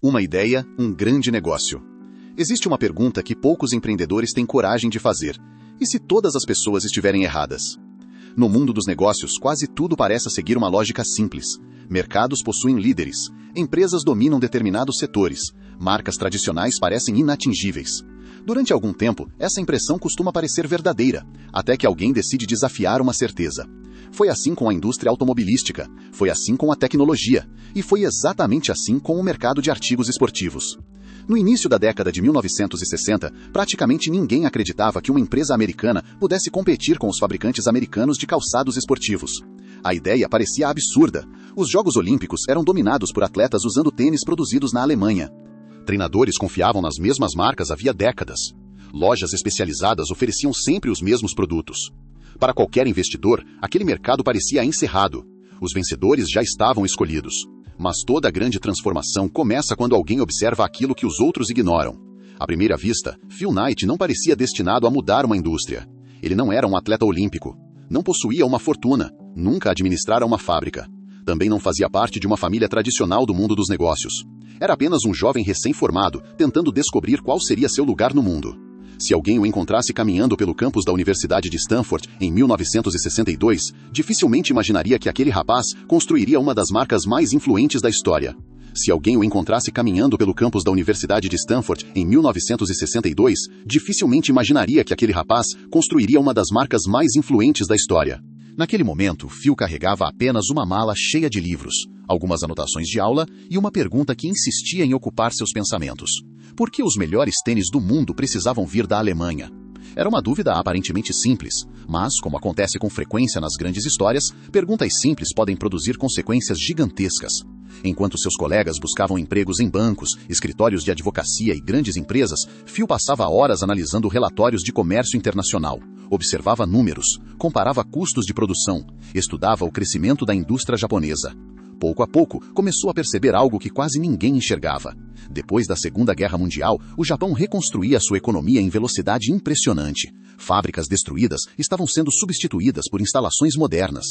Uma ideia, um grande negócio. Existe uma pergunta que poucos empreendedores têm coragem de fazer. E se todas as pessoas estiverem erradas? No mundo dos negócios, quase tudo parece seguir uma lógica simples. Mercados possuem líderes. Empresas dominam determinados setores. Marcas tradicionais parecem inatingíveis. Durante algum tempo, essa impressão costuma parecer verdadeira, até que alguém decide desafiar uma certeza. Foi assim com a indústria automobilística, foi assim com a tecnologia, e foi exatamente assim com o mercado de artigos esportivos. No início da década de 1960, praticamente ninguém acreditava que uma empresa americana pudesse competir com os fabricantes americanos de calçados esportivos. A ideia parecia absurda. Os Jogos Olímpicos eram dominados por atletas usando tênis produzidos na Alemanha. Treinadores confiavam nas mesmas marcas havia décadas. Lojas especializadas ofereciam sempre os mesmos produtos. Para qualquer investidor, aquele mercado parecia encerrado. Os vencedores já estavam escolhidos. Mas toda grande transformação começa quando alguém observa aquilo que os outros ignoram. À primeira vista, Phil Knight não parecia destinado a mudar uma indústria. Ele não era um atleta olímpico. Não possuía uma fortuna. Nunca administrara uma fábrica. Também não fazia parte de uma família tradicional do mundo dos negócios. Era apenas um jovem recém-formado, tentando descobrir qual seria seu lugar no mundo. Se alguém o encontrasse caminhando pelo campus da Universidade de Stanford em 1962, dificilmente imaginaria que aquele rapaz construiria uma das marcas mais influentes da história. Se alguém o encontrasse caminhando pelo campus da Universidade de Stanford em 1962, dificilmente imaginaria que aquele rapaz construiria uma das marcas mais influentes da história. Naquele momento, Phil carregava apenas uma mala cheia de livros, algumas anotações de aula e uma pergunta que insistia em ocupar seus pensamentos. Por que os melhores tênis do mundo precisavam vir da Alemanha? Era uma dúvida aparentemente simples, mas, como acontece com frequência nas grandes histórias, perguntas simples podem produzir consequências gigantescas. Enquanto seus colegas buscavam empregos em bancos, escritórios de advocacia e grandes empresas, Phil passava horas analisando relatórios de comércio internacional, observava números, comparava custos de produção, estudava o crescimento da indústria japonesa. Pouco a pouco, começou a perceber algo que quase ninguém enxergava. Depois da Segunda Guerra Mundial, o Japão reconstruía sua economia em velocidade impressionante. Fábricas destruídas estavam sendo substituídas por instalações modernas.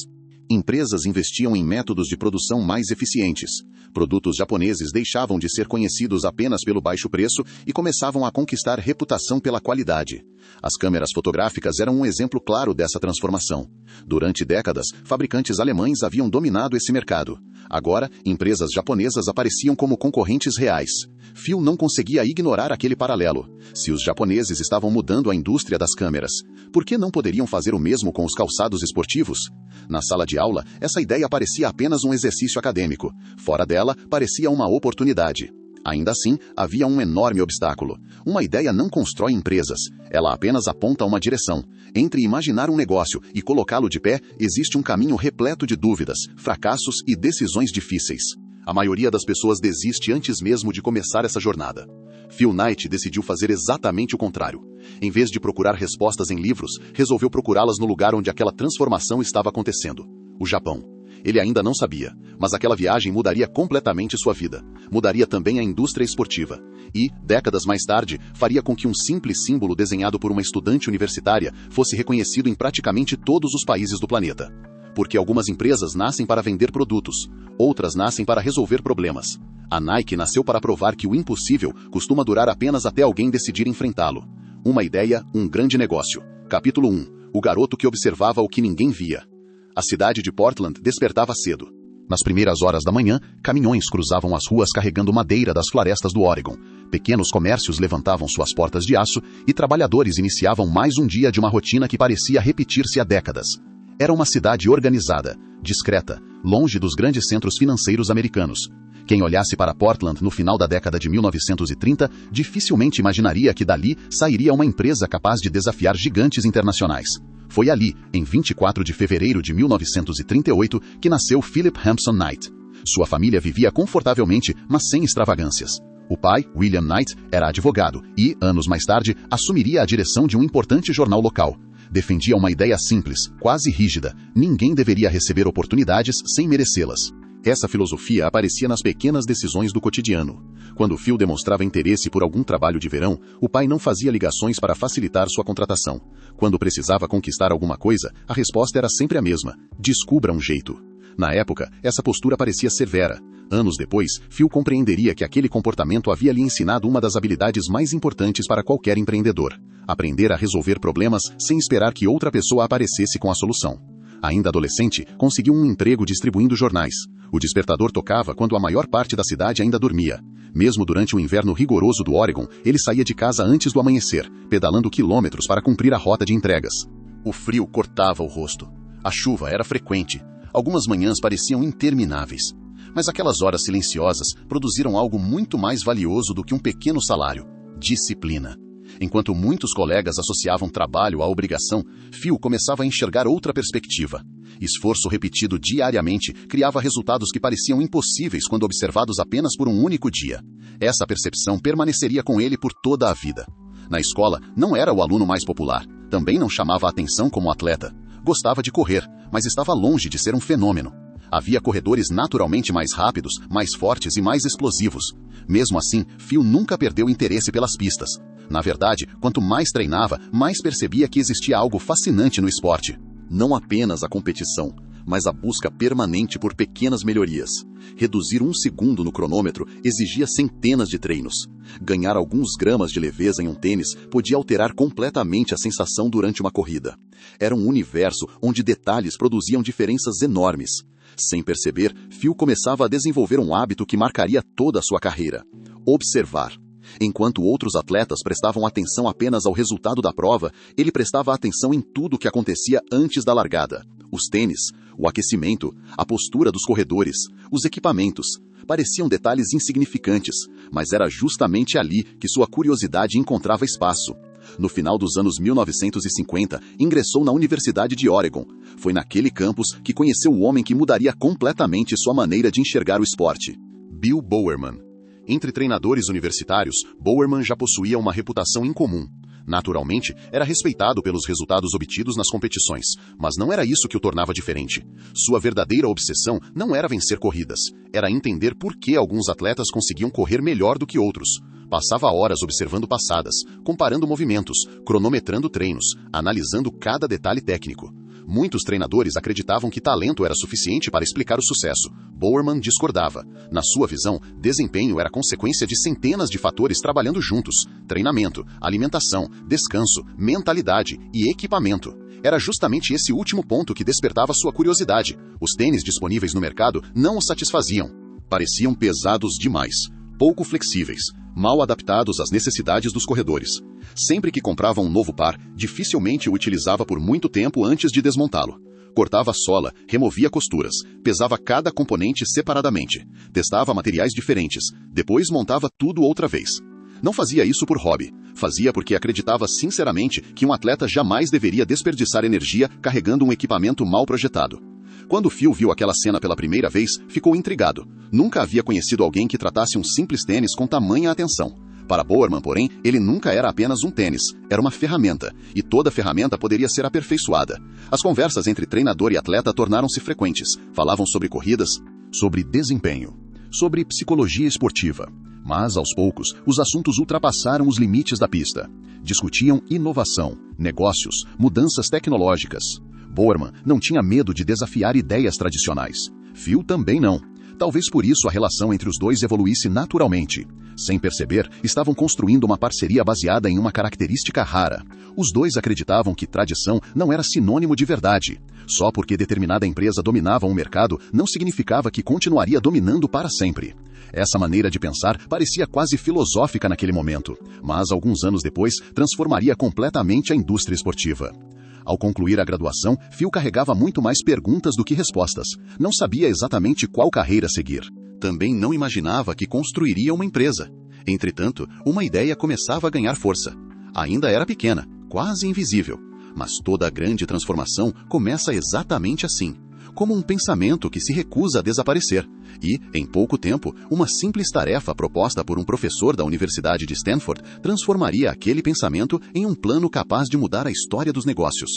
Empresas investiam em métodos de produção mais eficientes. Produtos japoneses deixavam de ser conhecidos apenas pelo baixo preço e começavam a conquistar reputação pela qualidade. As câmeras fotográficas eram um exemplo claro dessa transformação. Durante décadas, fabricantes alemães haviam dominado esse mercado. Agora, empresas japonesas apareciam como concorrentes reais. Phil não conseguia ignorar aquele paralelo. Se os japoneses estavam mudando a indústria das câmeras, por que não poderiam fazer o mesmo com os calçados esportivos? Na sala de aula, essa ideia parecia apenas um exercício acadêmico. Fora dela, parecia uma oportunidade. Ainda assim, havia um enorme obstáculo. Uma ideia não constrói empresas. Ela apenas aponta uma direção. Entre imaginar um negócio e colocá-lo de pé, existe um caminho repleto de dúvidas, fracassos e decisões difíceis. A maioria das pessoas desiste antes mesmo de começar essa jornada. Phil Knight decidiu fazer exatamente o contrário. Em vez de procurar respostas em livros, resolveu procurá-las no lugar onde aquela transformação estava acontecendo: o Japão. Ele ainda não sabia, mas aquela viagem mudaria completamente sua vida. Mudaria também a indústria esportiva. E, décadas mais tarde, faria com que um simples símbolo desenhado por uma estudante universitária fosse reconhecido em praticamente todos os países do planeta. Porque algumas empresas nascem para vender produtos, outras nascem para resolver problemas. A Nike nasceu para provar que o impossível costuma durar apenas até alguém decidir enfrentá-lo. Uma ideia, um grande negócio. Capítulo 1. O garoto que observava o que ninguém via. A cidade de Portland despertava cedo. Nas primeiras horas da manhã, caminhões cruzavam as ruas carregando madeira das florestas do Oregon. Pequenos comércios levantavam suas portas de aço e trabalhadores iniciavam mais um dia de uma rotina que parecia repetir-se há décadas. Era uma cidade organizada, discreta, longe dos grandes centros financeiros americanos. Quem olhasse para Portland no final da década de 1930 dificilmente imaginaria que dali sairia uma empresa capaz de desafiar gigantes internacionais. Foi ali, em 24 de fevereiro de 1938, que nasceu Philip Hampson Knight. Sua família vivia confortavelmente, mas sem extravagâncias. O pai, William Knight, era advogado e, anos mais tarde, assumiria a direção de um importante jornal local. Defendia uma ideia simples, quase rígida: ninguém deveria receber oportunidades sem merecê-las. Essa filosofia aparecia nas pequenas decisões do cotidiano. Quando Phil demonstrava interesse por algum trabalho de verão, o pai não fazia ligações para facilitar sua contratação. Quando precisava conquistar alguma coisa, a resposta era sempre a mesma: descubra um jeito. Na época, essa postura parecia severa. Anos depois, Phil compreenderia que aquele comportamento havia lhe ensinado uma das habilidades mais importantes para qualquer empreendedor: aprender a resolver problemas sem esperar que outra pessoa aparecesse com a solução. Ainda adolescente, conseguiu um emprego distribuindo jornais. O despertador tocava quando a maior parte da cidade ainda dormia. Mesmo durante o inverno rigoroso do Oregon, ele saía de casa antes do amanhecer, pedalando quilômetros para cumprir a rota de entregas. O frio cortava o rosto. A chuva era frequente. Algumas manhãs pareciam intermináveis. Mas aquelas horas silenciosas produziram algo muito mais valioso do que um pequeno salário: disciplina. Enquanto muitos colegas associavam trabalho à obrigação, Phil começava a enxergar outra perspectiva. Esforço repetido diariamente criava resultados que pareciam impossíveis quando observados apenas por um único dia. Essa percepção permaneceria com ele por toda a vida. Na escola, não era o aluno mais popular. Também não chamava a atenção como atleta. Gostava de correr, mas estava longe de ser um fenômeno. Havia corredores naturalmente mais rápidos, mais fortes e mais explosivos. Mesmo assim, Phil nunca perdeu interesse pelas pistas. Na verdade, quanto mais treinava, mais percebia que existia algo fascinante no esporte. Não apenas a competição, mas a busca permanente por pequenas melhorias. Reduzir 1 segundo no cronômetro exigia centenas de treinos. Ganhar alguns gramas de leveza em um tênis podia alterar completamente a sensação durante uma corrida. Era um universo onde detalhes produziam diferenças enormes. Sem perceber, Phil começava a desenvolver um hábito que marcaria toda a sua carreira: observar. Enquanto outros atletas prestavam atenção apenas ao resultado da prova, ele prestava atenção em tudo o que acontecia antes da largada. Os tênis, o aquecimento, a postura dos corredores, os equipamentos. Pareciam detalhes insignificantes, mas era justamente ali que sua curiosidade encontrava espaço. No final dos anos 1950, ingressou na Universidade de Oregon. Foi naquele campus que conheceu o homem que mudaria completamente sua maneira de enxergar o esporte: Bill Bowerman. Entre treinadores universitários, Bowerman já possuía uma reputação incomum. Naturalmente, era respeitado pelos resultados obtidos nas competições, mas não era isso que o tornava diferente. Sua verdadeira obsessão não era vencer corridas, era entender por que alguns atletas conseguiam correr melhor do que outros. Passava horas observando passadas, comparando movimentos, cronometrando treinos, analisando cada detalhe técnico. Muitos treinadores acreditavam que talento era suficiente para explicar o sucesso. Bowerman discordava. Na sua visão, desempenho era consequência de centenas de fatores trabalhando juntos: treinamento, alimentação, descanso, mentalidade e equipamento. Era justamente esse último ponto que despertava sua curiosidade. Os tênis disponíveis no mercado não o satisfaziam. Pareciam pesados demais, pouco flexíveis, mal adaptados às necessidades dos corredores. Sempre que comprava um novo par, dificilmente o utilizava por muito tempo antes de desmontá-lo. Cortava a sola, removia costuras, pesava cada componente separadamente, testava materiais diferentes, depois montava tudo outra vez. Não fazia isso por hobby, fazia porque acreditava sinceramente que um atleta jamais deveria desperdiçar energia carregando um equipamento mal projetado. Quando Phil viu aquela cena pela primeira vez, ficou intrigado. Nunca havia conhecido alguém que tratasse um simples tênis com tamanha atenção. Para Bowerman, porém, ele nunca era apenas um tênis, era uma ferramenta, e toda ferramenta poderia ser aperfeiçoada. As conversas entre treinador e atleta tornaram-se frequentes. Falavam sobre corridas, sobre desempenho, sobre psicologia esportiva. Mas, aos poucos, os assuntos ultrapassaram os limites da pista. Discutiam inovação, negócios, mudanças tecnológicas. Bowerman não tinha medo de desafiar ideias tradicionais. Phil também não. Talvez por isso a relação entre os dois evoluísse naturalmente. Sem perceber, estavam construindo uma parceria baseada em uma característica rara. Os dois acreditavam que tradição não era sinônimo de verdade. Só porque determinada empresa dominava um mercado, não significava que continuaria dominando para sempre. Essa maneira de pensar parecia quase filosófica naquele momento, mas alguns anos depois transformaria completamente a indústria esportiva. Ao concluir a graduação, Phil carregava muito mais perguntas do que respostas. Não sabia exatamente qual carreira seguir. Também não imaginava que construiria uma empresa. Entretanto, uma ideia começava a ganhar força. Ainda era pequena, quase invisível. Mas toda grande transformação começa exatamente assim, como um pensamento que se recusa a desaparecer. E, em pouco tempo, uma simples tarefa proposta por um professor da Universidade de Stanford transformaria aquele pensamento em um plano capaz de mudar a história dos negócios.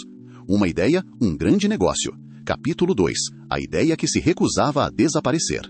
Uma ideia, um grande negócio. Capítulo 2. A ideia que se recusava a desaparecer.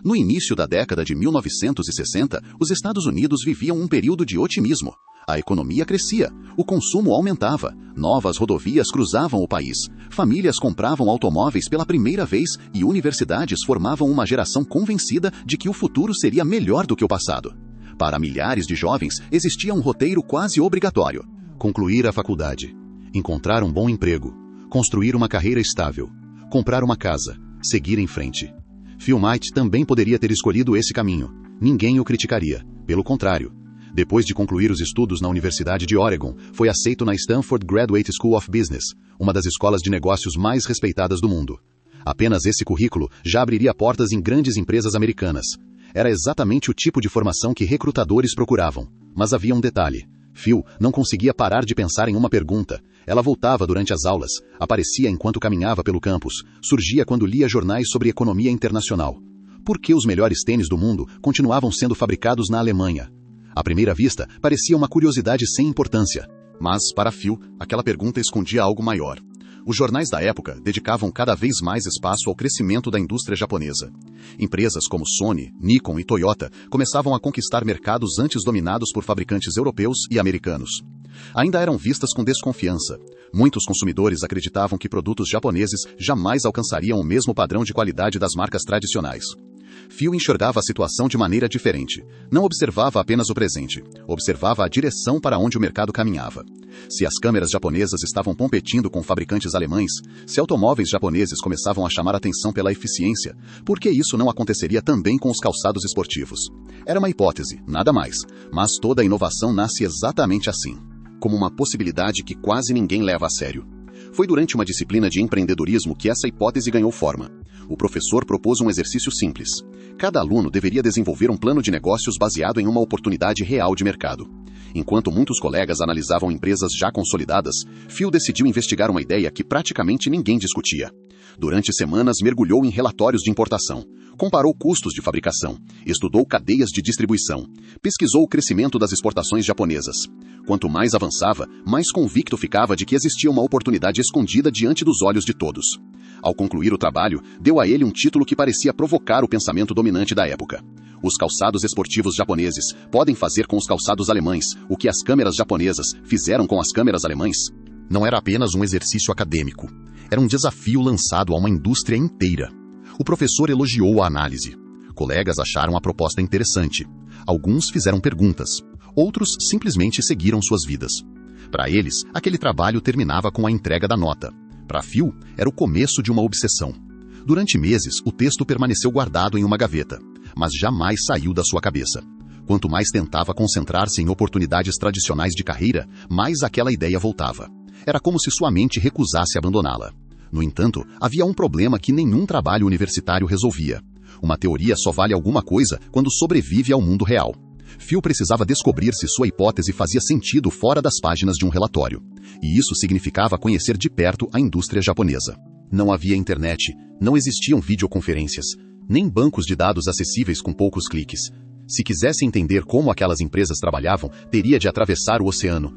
No início da década de 1960, os Estados Unidos viviam um período de otimismo. A economia crescia, o consumo aumentava, novas rodovias cruzavam o país, famílias compravam automóveis pela primeira vez e universidades formavam uma geração convencida de que o futuro seria melhor do que o passado. Para milhares de jovens, existia um roteiro quase obrigatório: concluir a faculdade, encontrar um bom emprego, construir uma carreira estável, comprar uma casa, seguir em frente. Phil Knight também poderia ter escolhido esse caminho. Ninguém o criticaria. Pelo contrário. Depois de concluir os estudos na Universidade de Oregon, foi aceito na Stanford Graduate School of Business, uma das escolas de negócios mais respeitadas do mundo. Apenas esse currículo já abriria portas em grandes empresas americanas. Era exatamente o tipo de formação que recrutadores procuravam. Mas havia um detalhe. Phil não conseguia parar de pensar em uma pergunta. Ela voltava durante as aulas, aparecia enquanto caminhava pelo campus, surgia quando lia jornais sobre economia internacional. Por que os melhores tênis do mundo continuavam sendo fabricados na Alemanha? À primeira vista, parecia uma curiosidade sem importância. Mas, para Phil, aquela pergunta escondia algo maior. Os jornais da época dedicavam cada vez mais espaço ao crescimento da indústria japonesa. Empresas como Sony, Nikon e Toyota começavam a conquistar mercados antes dominados por fabricantes europeus e americanos. Ainda eram vistas com desconfiança. Muitos consumidores acreditavam que produtos japoneses jamais alcançariam o mesmo padrão de qualidade das marcas tradicionais. Phil enxergava a situação de maneira diferente. Não observava apenas o presente, observava a direção para onde o mercado caminhava. Se as câmeras japonesas estavam competindo com fabricantes alemães, se automóveis japoneses começavam a chamar atenção pela eficiência, por que isso não aconteceria também com os calçados esportivos? Era uma hipótese, nada mais, mas toda inovação nasce exatamente assim, como uma possibilidade que quase ninguém leva a sério. Foi durante uma disciplina de empreendedorismo que essa hipótese ganhou forma. O professor propôs um exercício simples. Cada aluno deveria desenvolver um plano de negócios baseado em uma oportunidade real de mercado. Enquanto muitos colegas analisavam empresas já consolidadas, Phil decidiu investigar uma ideia que praticamente ninguém discutia. Durante semanas mergulhou em relatórios de importação, comparou custos de fabricação, estudou cadeias de distribuição, pesquisou o crescimento das exportações japonesas. Quanto mais avançava, mais convicto ficava de que existia uma oportunidade escondida diante dos olhos de todos. Ao concluir o trabalho, deu a ele um título que parecia provocar o pensamento dominante da época. Os calçados esportivos japoneses podem fazer com os calçados alemães o que as câmeras japonesas fizeram com as câmeras alemães? Não era apenas um exercício acadêmico. Era um desafio lançado a uma indústria inteira. O professor elogiou a análise. Colegas acharam a proposta interessante. Alguns fizeram perguntas. Outros simplesmente seguiram suas vidas. Para eles, aquele trabalho terminava com a entrega da nota. Para Phil, era o começo de uma obsessão. Durante meses, o texto permaneceu guardado em uma gaveta, mas jamais saiu da sua cabeça. Quanto mais tentava concentrar-se em oportunidades tradicionais de carreira, mais aquela ideia voltava. Era como se sua mente recusasse abandoná-la. No entanto, havia um problema que nenhum trabalho universitário resolvia. Uma teoria só vale alguma coisa quando sobrevive ao mundo real. Phil precisava descobrir se sua hipótese fazia sentido fora das páginas de um relatório. E isso significava conhecer de perto a indústria japonesa. Não havia internet, não existiam videoconferências, nem bancos de dados acessíveis com poucos cliques. Se quisesse entender como aquelas empresas trabalhavam, teria de atravessar o oceano.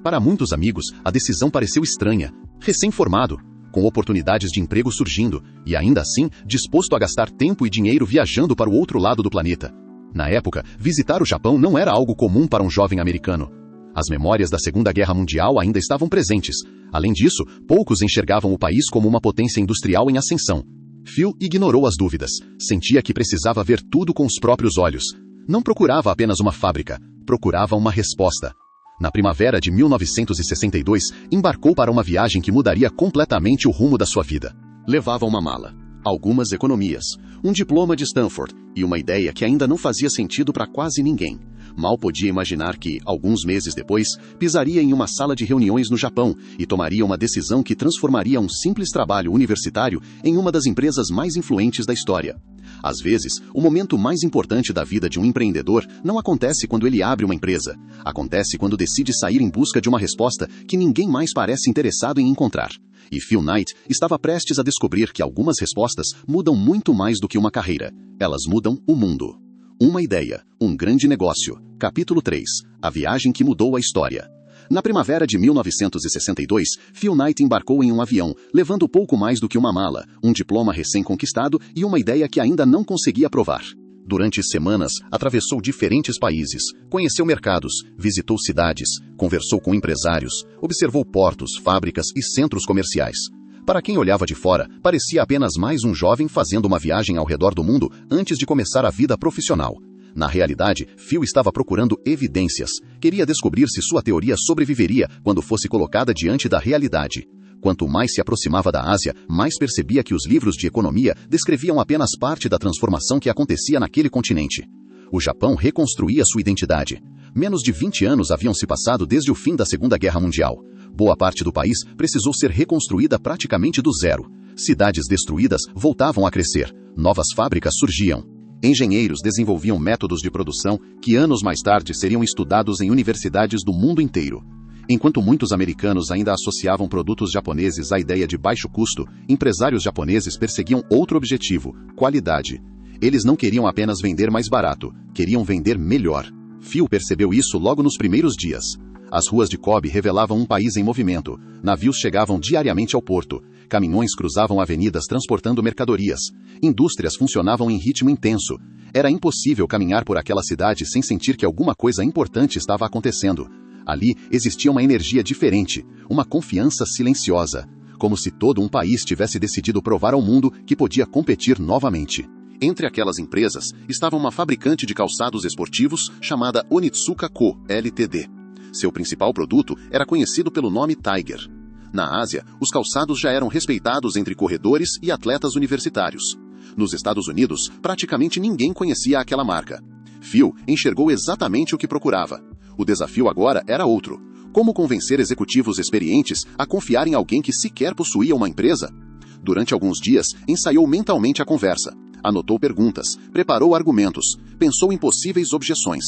Para muitos amigos, a decisão pareceu estranha, recém-formado, com oportunidades de emprego surgindo, e ainda assim disposto a gastar tempo e dinheiro viajando para o outro lado do planeta. Na época, visitar o Japão não era algo comum para um jovem americano. As memórias da Segunda Guerra Mundial ainda estavam presentes. Além disso, poucos enxergavam o país como uma potência industrial em ascensão. Phil ignorou as dúvidas. Sentia que precisava ver tudo com os próprios olhos. Não procurava apenas uma fábrica, procurava uma resposta. Na primavera de 1962, embarcou para uma viagem que mudaria completamente o rumo da sua vida. Levava uma mala, algumas economias, um diploma de Stanford e uma ideia que ainda não fazia sentido para quase ninguém. Mal podia imaginar que, alguns meses depois, pisaria em uma sala de reuniões no Japão e tomaria uma decisão que transformaria um simples trabalho universitário em uma das empresas mais influentes da história. Às vezes, o momento mais importante da vida de um empreendedor não acontece quando ele abre uma empresa. Acontece quando decide sair em busca de uma resposta que ninguém mais parece interessado em encontrar. E Phil Knight estava prestes a descobrir que algumas respostas mudam muito mais do que uma carreira. Elas mudam o mundo. Uma ideia, um grande negócio. Capítulo 3. A viagem que mudou a história. Na primavera de 1962, Phil Knight embarcou em um avião, levando pouco mais do que uma mala, um diploma recém-conquistado e uma ideia que ainda não conseguia provar. Durante semanas, atravessou diferentes países, conheceu mercados, visitou cidades, conversou com empresários, observou portos, fábricas e centros comerciais. Para quem olhava de fora, parecia apenas mais um jovem fazendo uma viagem ao redor do mundo antes de começar a vida profissional. Na realidade, Phil estava procurando evidências. Queria descobrir se sua teoria sobreviveria quando fosse colocada diante da realidade. Quanto mais se aproximava da Ásia, mais percebia que os livros de economia descreviam apenas parte da transformação que acontecia naquele continente. O Japão reconstruía sua identidade. Menos de 20 anos haviam se passado desde o fim da Segunda Guerra Mundial. Boa parte do país precisou ser reconstruída praticamente do zero. Cidades destruídas voltavam a crescer. Novas fábricas surgiam. Engenheiros desenvolviam métodos de produção que anos mais tarde seriam estudados em universidades do mundo inteiro. Enquanto muitos americanos ainda associavam produtos japoneses à ideia de baixo custo, empresários japoneses perseguiam outro objetivo: qualidade. Eles não queriam apenas vender mais barato, queriam vender melhor. Phil percebeu isso logo nos primeiros dias. As ruas de Kobe revelavam um país em movimento. Navios chegavam diariamente ao porto. Caminhões cruzavam avenidas transportando mercadorias. Indústrias funcionavam em ritmo intenso. Era impossível caminhar por aquela cidade sem sentir que alguma coisa importante estava acontecendo. Ali existia uma energia diferente, uma confiança silenciosa, como se todo um país tivesse decidido provar ao mundo que podia competir novamente. Entre aquelas empresas estava uma fabricante de calçados esportivos chamada Onitsuka Co., Ltd. Seu principal produto era conhecido pelo nome Tiger. Na Ásia, os calçados já eram respeitados entre corredores e atletas universitários. Nos Estados Unidos, praticamente ninguém conhecia aquela marca. Phil enxergou exatamente o que procurava. O desafio agora era outro: como convencer executivos experientes a confiar em alguém que sequer possuía uma empresa? Durante alguns dias, ensaiou mentalmente a conversa. Anotou perguntas, preparou argumentos, pensou em possíveis objeções.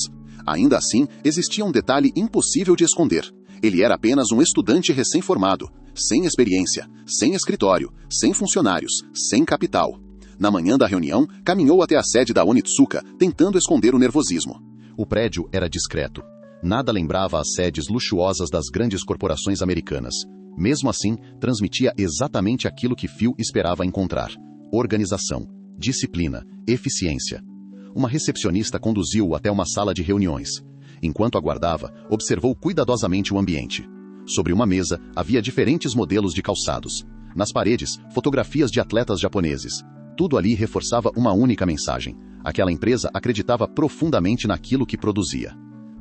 Ainda assim, existia um detalhe impossível de esconder. Ele era apenas um estudante recém-formado, sem experiência, sem escritório, sem funcionários, sem capital. Na manhã da reunião, caminhou até a sede da Onitsuka, tentando esconder o nervosismo. O prédio era discreto. Nada lembrava as sedes luxuosas das grandes corporações americanas. Mesmo assim, transmitia exatamente aquilo que Phil esperava encontrar: organização, disciplina, eficiência. Uma recepcionista conduziu-o até uma sala de reuniões. Enquanto aguardava, observou cuidadosamente o ambiente. Sobre uma mesa, havia diferentes modelos de calçados. Nas paredes, fotografias de atletas japoneses. Tudo ali reforçava uma única mensagem: aquela empresa acreditava profundamente naquilo que produzia.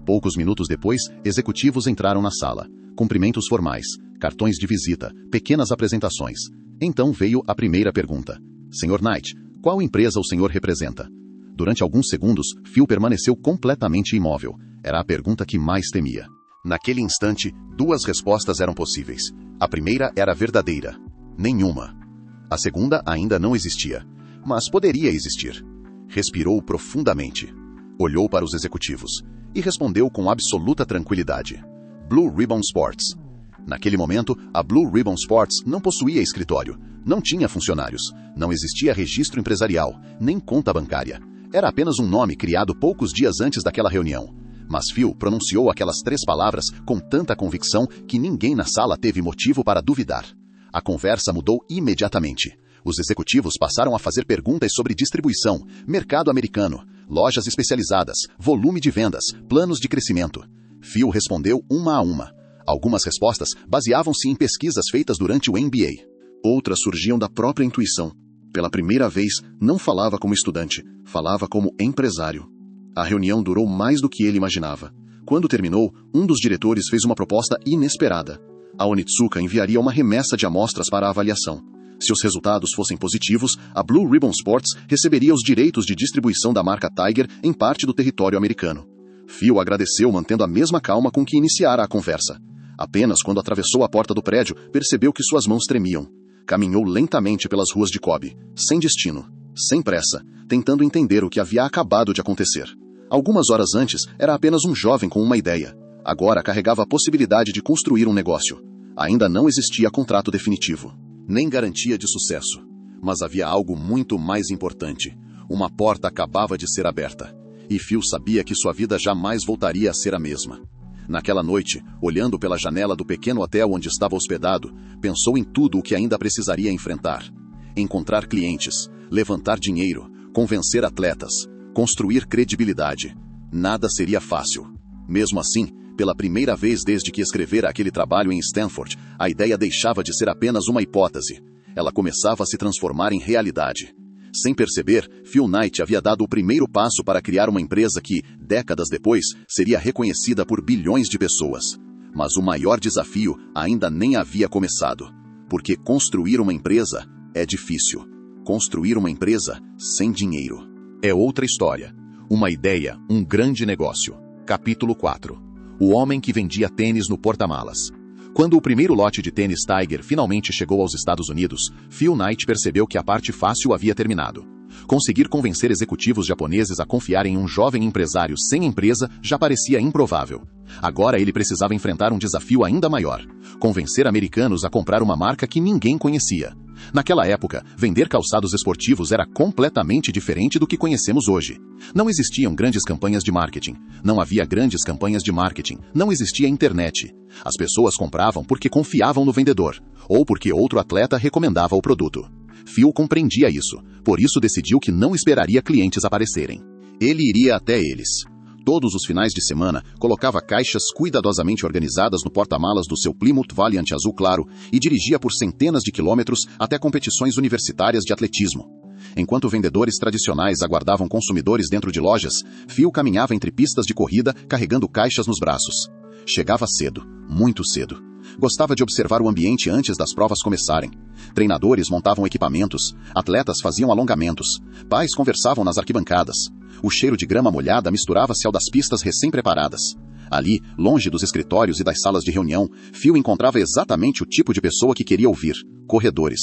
Poucos minutos depois, executivos entraram na sala. Cumprimentos formais, cartões de visita, pequenas apresentações. Então veio a primeira pergunta: Sr. Knight, qual empresa o senhor representa? Durante alguns segundos, Phil permaneceu completamente imóvel. Era a pergunta que mais temia. Naquele instante, duas respostas eram possíveis. A primeira era verdadeira: nenhuma. A segunda ainda não existia, mas poderia existir. Respirou profundamente. Olhou para os executivos e respondeu com absoluta tranquilidade: Blue Ribbon Sports. Naquele momento, a Blue Ribbon Sports não possuía escritório, não tinha funcionários, não existia registro empresarial, nem conta bancária. Era apenas um nome criado poucos dias antes daquela reunião. Mas Phil pronunciou aquelas 3 palavras com tanta convicção que ninguém na sala teve motivo para duvidar. A conversa mudou imediatamente. Os executivos passaram a fazer perguntas sobre distribuição, mercado americano, lojas especializadas, volume de vendas, planos de crescimento. Phil respondeu uma a uma. Algumas respostas baseavam-se em pesquisas feitas durante o MBA. Outras surgiam da própria intuição. Pela primeira vez, não falava como estudante, falava como empresário. A reunião durou mais do que ele imaginava. Quando terminou, um dos diretores fez uma proposta inesperada. A Onitsuka enviaria uma remessa de amostras para a avaliação. Se os resultados fossem positivos, a Blue Ribbon Sports receberia os direitos de distribuição da marca Tiger em parte do território americano. Phil agradeceu mantendo a mesma calma com que iniciara a conversa. Apenas quando atravessou a porta do prédio, percebeu que suas mãos tremiam. Caminhou lentamente pelas ruas de Kobe, sem destino, sem pressa, tentando entender o que havia acabado de acontecer. Algumas horas antes, era apenas um jovem com uma ideia. Agora carregava a possibilidade de construir um negócio. Ainda não existia contrato definitivo, nem garantia de sucesso. Mas havia algo muito mais importante. Uma porta acabava de ser aberta. E Phil sabia que sua vida jamais voltaria a ser a mesma. Naquela noite, olhando pela janela do pequeno hotel onde estava hospedado, pensou em tudo o que ainda precisaria enfrentar. Encontrar clientes, levantar dinheiro, convencer atletas, Construir credibilidade. Nada seria fácil. Mesmo assim, pela primeira vez desde que escrevera aquele trabalho em Stanford, a ideia deixava de ser apenas uma hipótese. Ela começava a se transformar em realidade. Sem perceber, Phil Knight havia dado o primeiro passo para criar uma empresa que, décadas depois, seria reconhecida por bilhões de pessoas. Mas o maior desafio ainda nem havia começado. Porque construir uma empresa é difícil. Construir uma empresa sem dinheiro é outra história. Uma ideia, um grande negócio. Capítulo 4. O homem que vendia tênis no porta-malas. Quando o primeiro lote de tênis Tiger finalmente chegou aos Estados Unidos, Phil Knight percebeu que a parte fácil havia terminado. Conseguir convencer executivos japoneses a confiar em um jovem empresário sem empresa já parecia improvável. Agora ele precisava enfrentar um desafio ainda maior: convencer americanos a comprar uma marca que ninguém conhecia. Naquela época, vender calçados esportivos era completamente diferente do que conhecemos hoje. Não existiam grandes campanhas de marketing. Não havia grandes campanhas de marketing. Não existia internet. As pessoas compravam porque confiavam no vendedor, ou porque outro atleta recomendava o produto. Phil compreendia isso, por isso decidiu que não esperaria clientes aparecerem. Ele iria até eles. Todos os finais de semana, colocava caixas cuidadosamente organizadas no porta-malas do seu Plymouth Valiant azul claro e dirigia por centenas de quilômetros até competições universitárias de atletismo. Enquanto vendedores tradicionais aguardavam consumidores dentro de lojas, Phil caminhava entre pistas de corrida carregando caixas nos braços. Chegava cedo, muito cedo. Gostava de observar o ambiente antes das provas começarem. Treinadores montavam equipamentos, atletas faziam alongamentos, pais conversavam nas arquibancadas. O cheiro de grama molhada misturava-se ao das pistas recém-preparadas. Ali, longe dos escritórios e das salas de reunião, Phil encontrava exatamente o tipo de pessoa que queria ouvir: corredores.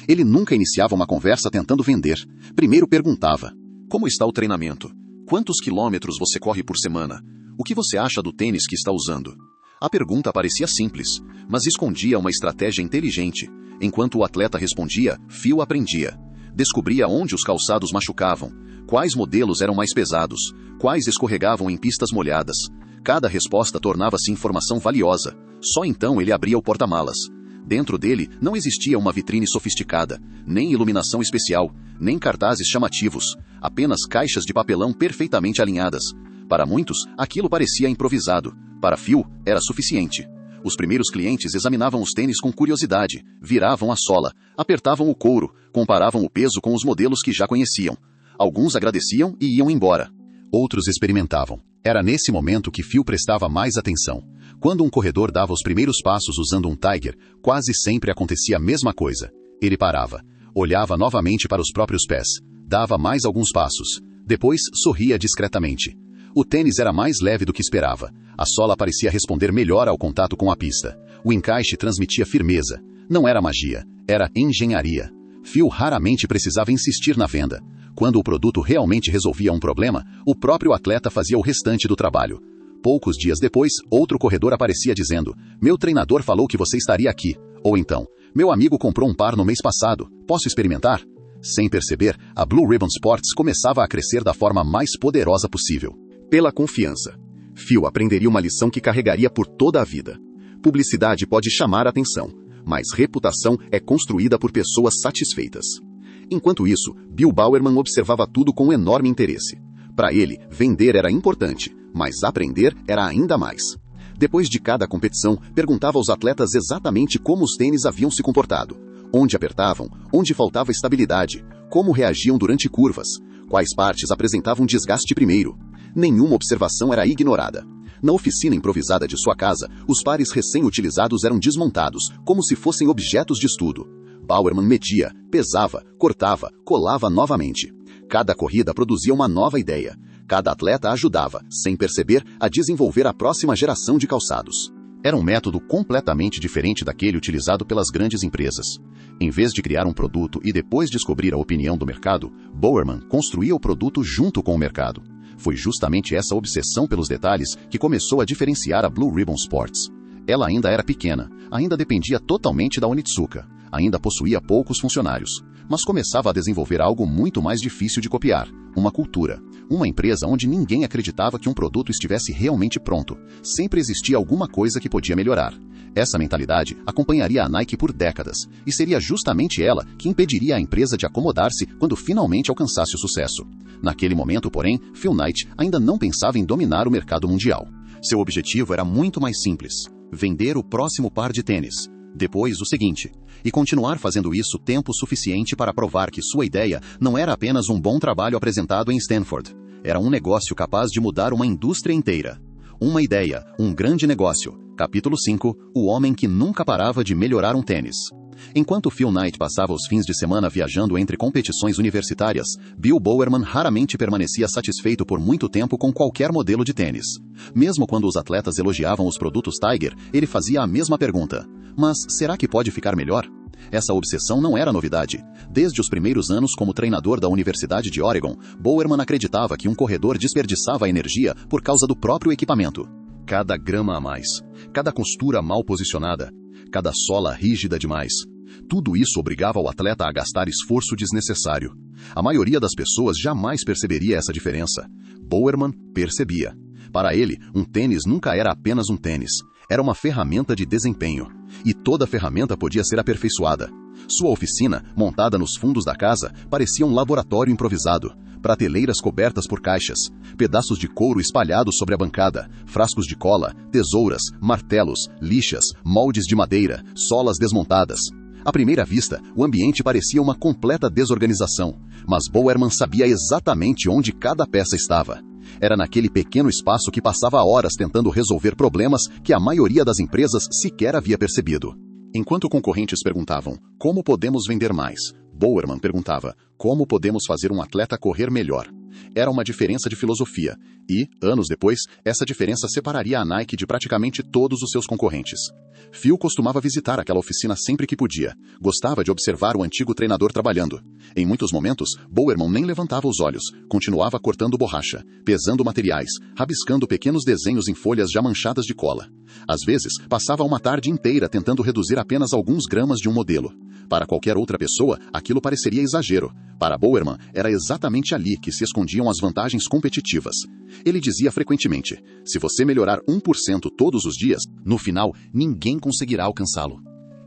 Ele nunca iniciava uma conversa tentando vender. Primeiro perguntava: como está o treinamento? Quantos quilômetros você corre por semana? O que você acha do tênis que está usando? A pergunta parecia simples, mas escondia uma estratégia inteligente. Enquanto o atleta respondia, Phil aprendia. Descobria onde os calçados machucavam, quais modelos eram mais pesados, quais escorregavam em pistas molhadas. Cada resposta tornava-se informação valiosa. Só então ele abria o porta-malas. Dentro dele não existia uma vitrine sofisticada, nem iluminação especial, nem cartazes chamativos, apenas caixas de papelão perfeitamente alinhadas. Para muitos, aquilo parecia improvisado. Para Phil, era suficiente. Os primeiros clientes examinavam os tênis com curiosidade, viravam a sola, apertavam o couro, comparavam o peso com os modelos que já conheciam. Alguns agradeciam e iam embora. Outros experimentavam. Era nesse momento que Phil prestava mais atenção. Quando um corredor dava os primeiros passos usando um Tiger, quase sempre acontecia a mesma coisa. Ele parava, olhava novamente para os próprios pés, dava mais alguns passos. Depois, sorria discretamente. O tênis era mais leve do que esperava. A sola parecia responder melhor ao contato com a pista. O encaixe transmitia firmeza. Não era magia, era engenharia. Phil raramente precisava insistir na venda. Quando o produto realmente resolvia um problema, o próprio atleta fazia o restante do trabalho. Poucos dias depois, outro corredor aparecia dizendo: meu treinador falou que você estaria aqui. Ou então: meu amigo comprou um par no mês passado. Posso experimentar? Sem perceber, a Blue Ribbon Sports começava a crescer da forma mais poderosa possível. Pela confiança. Phil aprenderia uma lição que carregaria por toda a vida. Publicidade pode chamar a atenção, mas reputação é construída por pessoas satisfeitas. Enquanto isso, Bill Bowerman observava tudo com enorme interesse. Para ele, vender era importante, mas aprender era ainda mais. Depois de cada competição, perguntava aos atletas exatamente como os tênis haviam se comportado, onde apertavam, onde faltava estabilidade, como reagiam durante curvas, quais partes apresentavam desgaste primeiro. Nenhuma observação era ignorada. Na oficina improvisada de sua casa, os pares recém-utilizados eram desmontados, como se fossem objetos de estudo. Bowerman media, pesava, cortava, colava novamente. Cada corrida produzia uma nova ideia. Cada atleta ajudava, sem perceber, a desenvolver a próxima geração de calçados. Era um método completamente diferente daquele utilizado pelas grandes empresas. Em vez de criar um produto e depois descobrir a opinião do mercado, Bowerman construía o produto junto com o mercado. Foi justamente essa obsessão pelos detalhes que começou a diferenciar a Blue Ribbon Sports. Ela ainda era pequena, ainda dependia totalmente da Onitsuka, ainda possuía poucos funcionários, mas começava a desenvolver algo muito mais difícil de copiar: uma cultura. Uma empresa onde ninguém acreditava que um produto estivesse realmente pronto. Sempre existia alguma coisa que podia melhorar. Essa mentalidade acompanharia a Nike por décadas, e seria justamente ela que impediria a empresa de acomodar-se quando finalmente alcançasse o sucesso. Naquele momento, porém, Phil Knight ainda não pensava em dominar o mercado mundial. Seu objetivo era muito mais simples: vender o próximo par de tênis, depois o seguinte, e continuar fazendo isso tempo suficiente para provar que sua ideia não era apenas um bom trabalho apresentado em Stanford. Era um negócio capaz de mudar uma indústria inteira. Uma ideia, um grande negócio. Capítulo 5, o homem que nunca parava de melhorar um tênis. Enquanto Phil Knight passava os fins de semana viajando entre competições universitárias, Bill Bowerman raramente permanecia satisfeito por muito tempo com qualquer modelo de tênis. Mesmo quando os atletas elogiavam os produtos Tiger, ele fazia a mesma pergunta: mas será que pode ficar melhor? Essa obsessão não era novidade. Desde os primeiros anos como treinador da Universidade de Oregon, Bowerman acreditava que um corredor desperdiçava energia por causa do próprio equipamento. Cada grama a mais, cada costura mal posicionada, cada sola rígida demais. Tudo isso obrigava o atleta a gastar esforço desnecessário. A maioria das pessoas jamais perceberia essa diferença. Bowerman percebia. Para ele, um tênis nunca era apenas um tênis. Era uma ferramenta de desempenho. E toda ferramenta podia ser aperfeiçoada. Sua oficina, montada nos fundos da casa, parecia um laboratório improvisado. Prateleiras cobertas por caixas, pedaços de couro espalhados sobre a bancada, frascos de cola, tesouras, martelos, lixas, moldes de madeira, solas desmontadas. À primeira vista, o ambiente parecia uma completa desorganização, mas Bowerman sabia exatamente onde cada peça estava. Era naquele pequeno espaço que passava horas tentando resolver problemas que a maioria das empresas sequer havia percebido. Enquanto concorrentes perguntavam, como podemos vender mais? Bowerman perguntava, como podemos fazer um atleta correr melhor? Era uma diferença de filosofia, e, anos depois, essa diferença separaria a Nike de praticamente todos os seus concorrentes. Phil costumava visitar aquela oficina sempre que podia. Gostava de observar o antigo treinador trabalhando. Em muitos momentos, Bowerman nem levantava os olhos, continuava cortando borracha, pesando materiais, rabiscando pequenos desenhos em folhas já manchadas de cola. Às vezes, passava uma tarde inteira tentando reduzir apenas alguns gramas de um modelo. Para qualquer outra pessoa, aquilo pareceria exagero. Para Bowerman, era exatamente ali que se escondiam as vantagens competitivas. Ele dizia frequentemente, se você melhorar 1% todos os dias, no final, ninguém conseguirá alcançá-lo.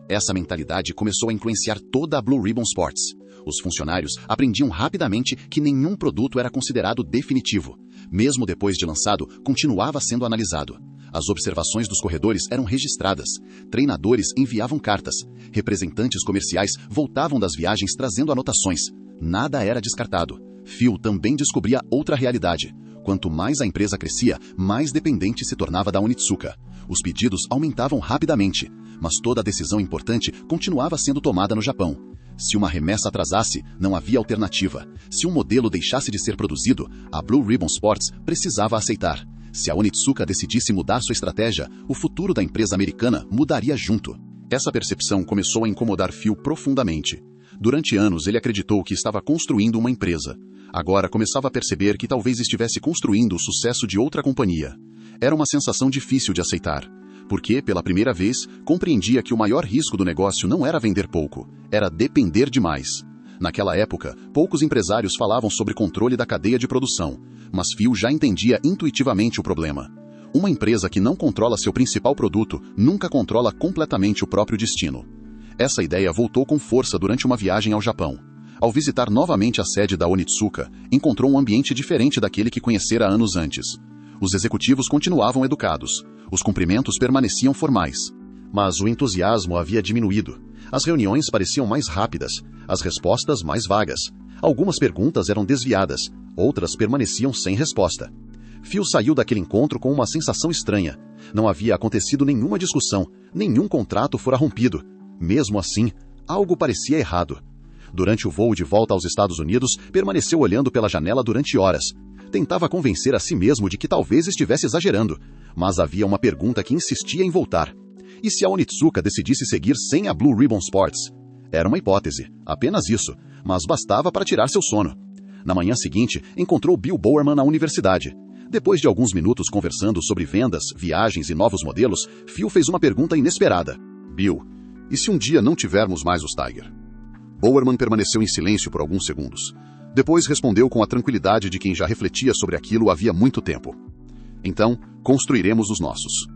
Essa mentalidade começou a influenciar toda a Blue Ribbon Sports. Os funcionários aprendiam rapidamente que nenhum produto era considerado definitivo. Mesmo depois de lançado, continuava sendo analisado. As observações dos corredores eram registradas. Treinadores enviavam cartas. Representantes comerciais voltavam das viagens trazendo anotações. Nada era descartado. Phil também descobria outra realidade. Quanto mais a empresa crescia, mais dependente se tornava da Onitsuka. Os pedidos aumentavam rapidamente, mas toda a decisão importante continuava sendo tomada no Japão. Se uma remessa atrasasse, não havia alternativa. Se um modelo deixasse de ser produzido, a Blue Ribbon Sports precisava aceitar. Se a Onitsuka decidisse mudar sua estratégia, o futuro da empresa americana mudaria junto. Essa percepção começou a incomodar Phil profundamente. Durante anos, ele acreditou que estava construindo uma empresa. Agora começava a perceber que talvez estivesse construindo o sucesso de outra companhia. Era uma sensação difícil de aceitar, porque, pela primeira vez, compreendia que o maior risco do negócio não era vender pouco, era depender demais. Naquela época, poucos empresários falavam sobre controle da cadeia de produção, mas Phil já entendia intuitivamente o problema. Uma empresa que não controla seu principal produto nunca controla completamente o próprio destino. Essa ideia voltou com força durante uma viagem ao Japão. Ao visitar novamente a sede da Onitsuka, encontrou um ambiente diferente daquele que conhecera anos antes. Os executivos continuavam educados, os cumprimentos permaneciam formais. Mas o entusiasmo havia diminuído. As reuniões pareciam mais rápidas, as respostas mais vagas. Algumas perguntas eram desviadas, outras permaneciam sem resposta. Phil saiu daquele encontro com uma sensação estranha. Não havia acontecido nenhuma discussão, nenhum contrato fora rompido. Mesmo assim, algo parecia errado. Durante o voo de volta aos Estados Unidos, permaneceu olhando pela janela durante horas. Tentava convencer a si mesmo de que talvez estivesse exagerando, mas havia uma pergunta que insistia em voltar. E se a Onitsuka decidisse seguir sem a Blue Ribbon Sports? Era uma hipótese, apenas isso, mas bastava para tirar seu sono. Na manhã seguinte, encontrou Bill Bowerman na universidade. Depois de alguns minutos conversando sobre vendas, viagens e novos modelos, Phil fez uma pergunta inesperada. Bill, e se um dia não tivermos mais os Tiger? Bowerman permaneceu em silêncio por alguns segundos. Depois respondeu com a tranquilidade de quem já refletia sobre aquilo havia muito tempo. Então, construiremos os nossos.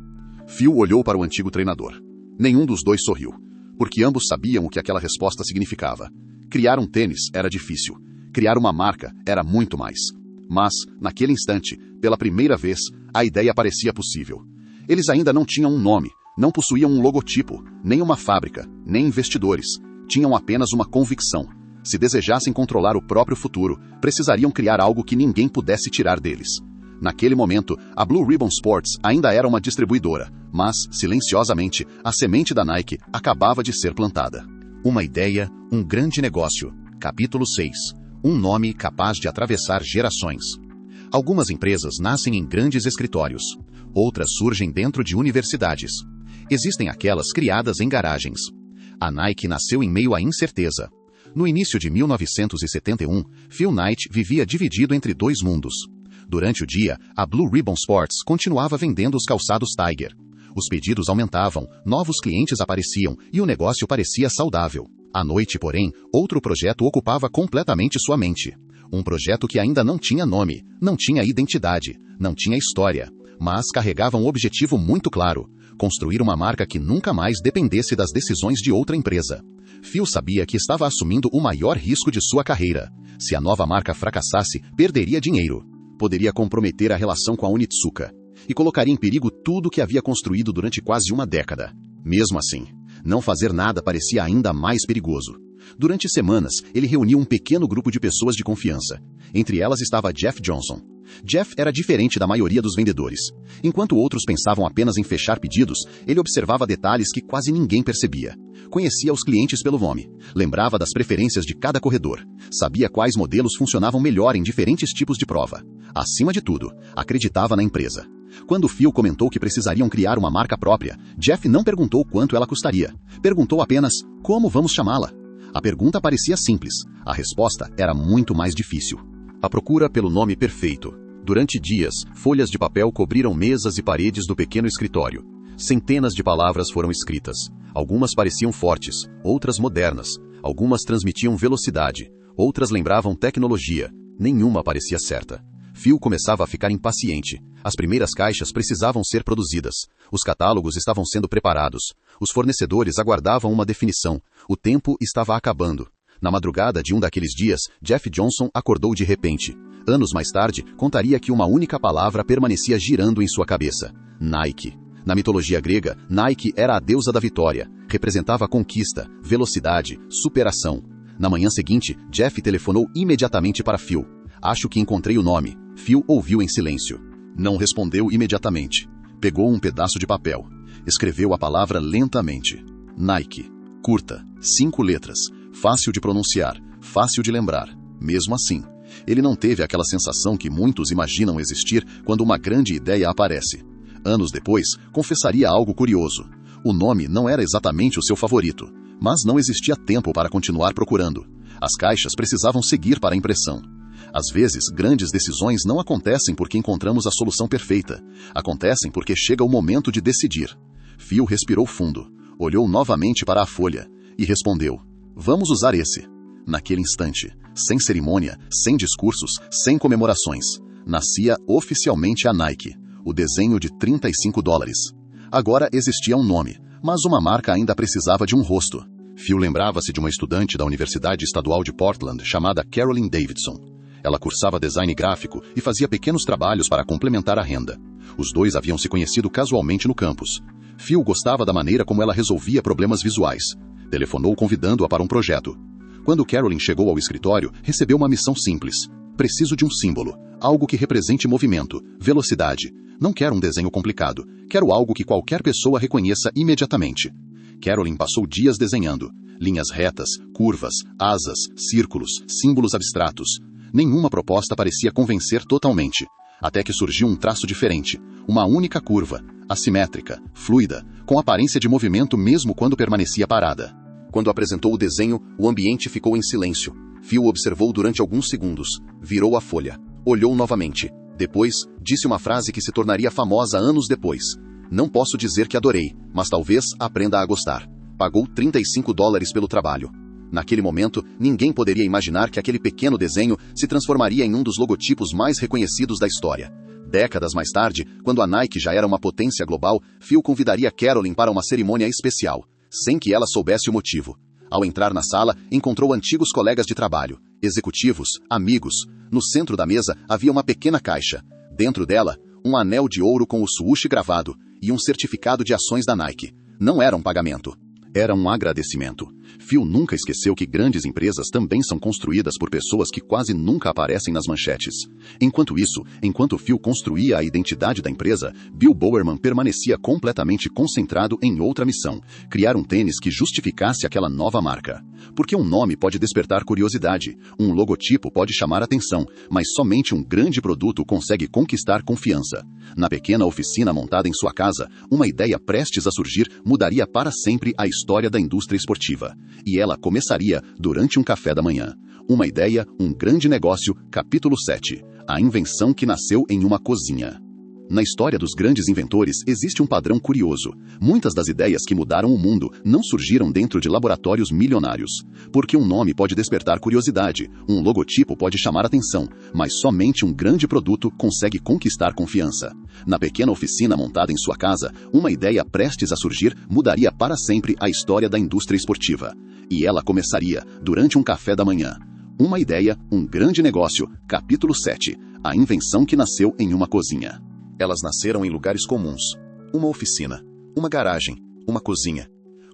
Phil olhou para o antigo treinador. Nenhum dos dois sorriu, porque ambos sabiam o que aquela resposta significava. Criar um tênis era difícil. Criar uma marca era muito mais. Mas, naquele instante, pela primeira vez, a ideia parecia possível. Eles ainda não tinham um nome, não possuíam um logotipo, nem uma fábrica, nem investidores. Tinham apenas uma convicção. Se desejassem controlar o próprio futuro, precisariam criar algo que ninguém pudesse tirar deles. Naquele momento, a Blue Ribbon Sports ainda era uma distribuidora, mas, silenciosamente, a semente da Nike acabava de ser plantada. Uma ideia, um grande negócio. Capítulo 6. Um nome capaz de atravessar gerações. Algumas empresas nascem em grandes escritórios. Outras surgem dentro de universidades. Existem aquelas criadas em garagens. A Nike nasceu em meio à incerteza. No início de 1971, Phil Knight vivia dividido entre dois mundos. Durante o dia, a Blue Ribbon Sports continuava vendendo os calçados Tiger. Os pedidos aumentavam, novos clientes apareciam e o negócio parecia saudável. À noite, porém, outro projeto ocupava completamente sua mente. Um projeto que ainda não tinha nome, não tinha identidade, não tinha história, mas carregava um objetivo muito claro: construir uma marca que nunca mais dependesse das decisões de outra empresa. Phil sabia que estava assumindo o maior risco de sua carreira. Se a nova marca fracassasse, perderia dinheiro. Poderia comprometer a relação com a Onitsuka e colocaria em perigo tudo que havia construído durante quase uma década. Mesmo assim, não fazer nada parecia ainda mais perigoso. Durante semanas, ele reuniu um pequeno grupo de pessoas de confiança. Entre elas estava Jeff Johnson. Jeff era diferente da maioria dos vendedores. Enquanto outros pensavam apenas em fechar pedidos, ele observava detalhes que quase ninguém percebia. Conhecia os clientes pelo nome, lembrava das preferências de cada corredor, sabia quais modelos funcionavam melhor em diferentes tipos de prova. Acima de tudo, acreditava na empresa. Quando Phil comentou que precisariam criar uma marca própria, Jeff não perguntou quanto ela custaria. Perguntou apenas: como vamos chamá-la? A pergunta parecia simples, a resposta era muito mais difícil. A procura pelo nome perfeito. Durante dias, folhas de papel cobriram mesas e paredes do pequeno escritório. Centenas de palavras foram escritas. Algumas pareciam fortes, outras modernas. Algumas transmitiam velocidade, outras lembravam tecnologia. Nenhuma parecia certa. Phil começava a ficar impaciente. As primeiras caixas precisavam ser produzidas. Os catálogos estavam sendo preparados. Os fornecedores aguardavam uma definição. O tempo estava acabando. Na madrugada de um daqueles dias, Jeff Johnson acordou de repente. Anos mais tarde, contaria que uma única palavra permanecia girando em sua cabeça: Nike. Na mitologia grega, Nike era a deusa da vitória. Representava conquista, velocidade, superação. Na manhã seguinte, Jeff telefonou imediatamente para Phil. Acho que encontrei o nome. Phil ouviu em silêncio. Não respondeu imediatamente. Pegou um pedaço de papel. Escreveu a palavra lentamente. Nike. Curta, 5 letras. Fácil de pronunciar, fácil de lembrar. Mesmo assim, ele não teve aquela sensação que muitos imaginam existir quando uma grande ideia aparece. Anos depois, confessaria algo curioso. O nome não era exatamente o seu favorito, mas não existia tempo para continuar procurando. As caixas precisavam seguir para a impressão. Às vezes, grandes decisões não acontecem porque encontramos a solução perfeita. Acontecem porque chega o momento de decidir. Phil respirou fundo, olhou novamente para a folha e respondeu: vamos usar esse. Naquele instante, sem cerimônia, sem discursos, sem comemorações, nascia oficialmente a Nike, o desenho de $35. Agora existia um nome, mas uma marca ainda precisava de um rosto. Phil lembrava-se de uma estudante da Universidade Estadual de Portland chamada Carolyn Davidson. Ela cursava design gráfico e fazia pequenos trabalhos para complementar a renda. Os dois haviam se conhecido casualmente no campus. Phil gostava da maneira como ela resolvia problemas visuais. Telefonou convidando-a para um projeto. Quando Carolyn chegou ao escritório, recebeu uma missão simples. Preciso de um símbolo, algo que represente movimento, velocidade. Não quero um desenho complicado, quero algo que qualquer pessoa reconheça imediatamente. Carolyn passou dias desenhando. Linhas retas, curvas, asas, círculos, símbolos abstratos. Nenhuma proposta parecia convencer totalmente. Até que surgiu um traço diferente. Uma única curva, assimétrica, fluida, com aparência de movimento mesmo quando permanecia parada. Quando apresentou o desenho, o ambiente ficou em silêncio. Phil observou durante alguns segundos. Virou a folha. Olhou novamente. Depois, disse uma frase que se tornaria famosa anos depois. Não posso dizer que adorei, mas talvez aprenda a gostar. Pagou $35 pelo trabalho. Naquele momento, ninguém poderia imaginar que aquele pequeno desenho se transformaria em um dos logotipos mais reconhecidos da história. Décadas mais tarde, quando a Nike já era uma potência global, Phil convidaria Carolyn para uma cerimônia especial, sem que ela soubesse o motivo. Ao entrar na sala, encontrou antigos colegas de trabalho, executivos, amigos. No centro da mesa havia uma pequena caixa. Dentro dela, um anel de ouro com o swoosh gravado e um certificado de ações da Nike. Não era um pagamento. Era um agradecimento. Phil nunca esqueceu que grandes empresas também são construídas por pessoas que quase nunca aparecem nas manchetes. Enquanto Phil construía a identidade da empresa, Bill Bowerman permanecia completamente concentrado em outra missão: criar um tênis que justificasse aquela nova marca. Porque um nome pode despertar curiosidade, um logotipo pode chamar atenção, mas somente um grande produto consegue conquistar confiança. Na pequena oficina montada em sua casa, uma ideia prestes a surgir mudaria para sempre a história da indústria esportiva. E ela começaria durante um café da manhã. Uma ideia, um grande negócio, capítulo 7. A invenção que nasceu em uma cozinha. Na história dos grandes inventores existe um padrão curioso. Muitas das ideias que mudaram o mundo não surgiram dentro de laboratórios milionários. Porque um nome pode despertar curiosidade, um logotipo pode chamar atenção, mas somente um grande produto consegue conquistar confiança. Na pequena oficina montada em sua casa, uma ideia prestes a surgir mudaria para sempre a história da indústria esportiva. E ela começaria durante um café da manhã. Uma ideia, um grande negócio, capítulo 7. A invenção que nasceu em uma cozinha. Elas nasceram em lugares comuns. Uma oficina, uma garagem, uma cozinha.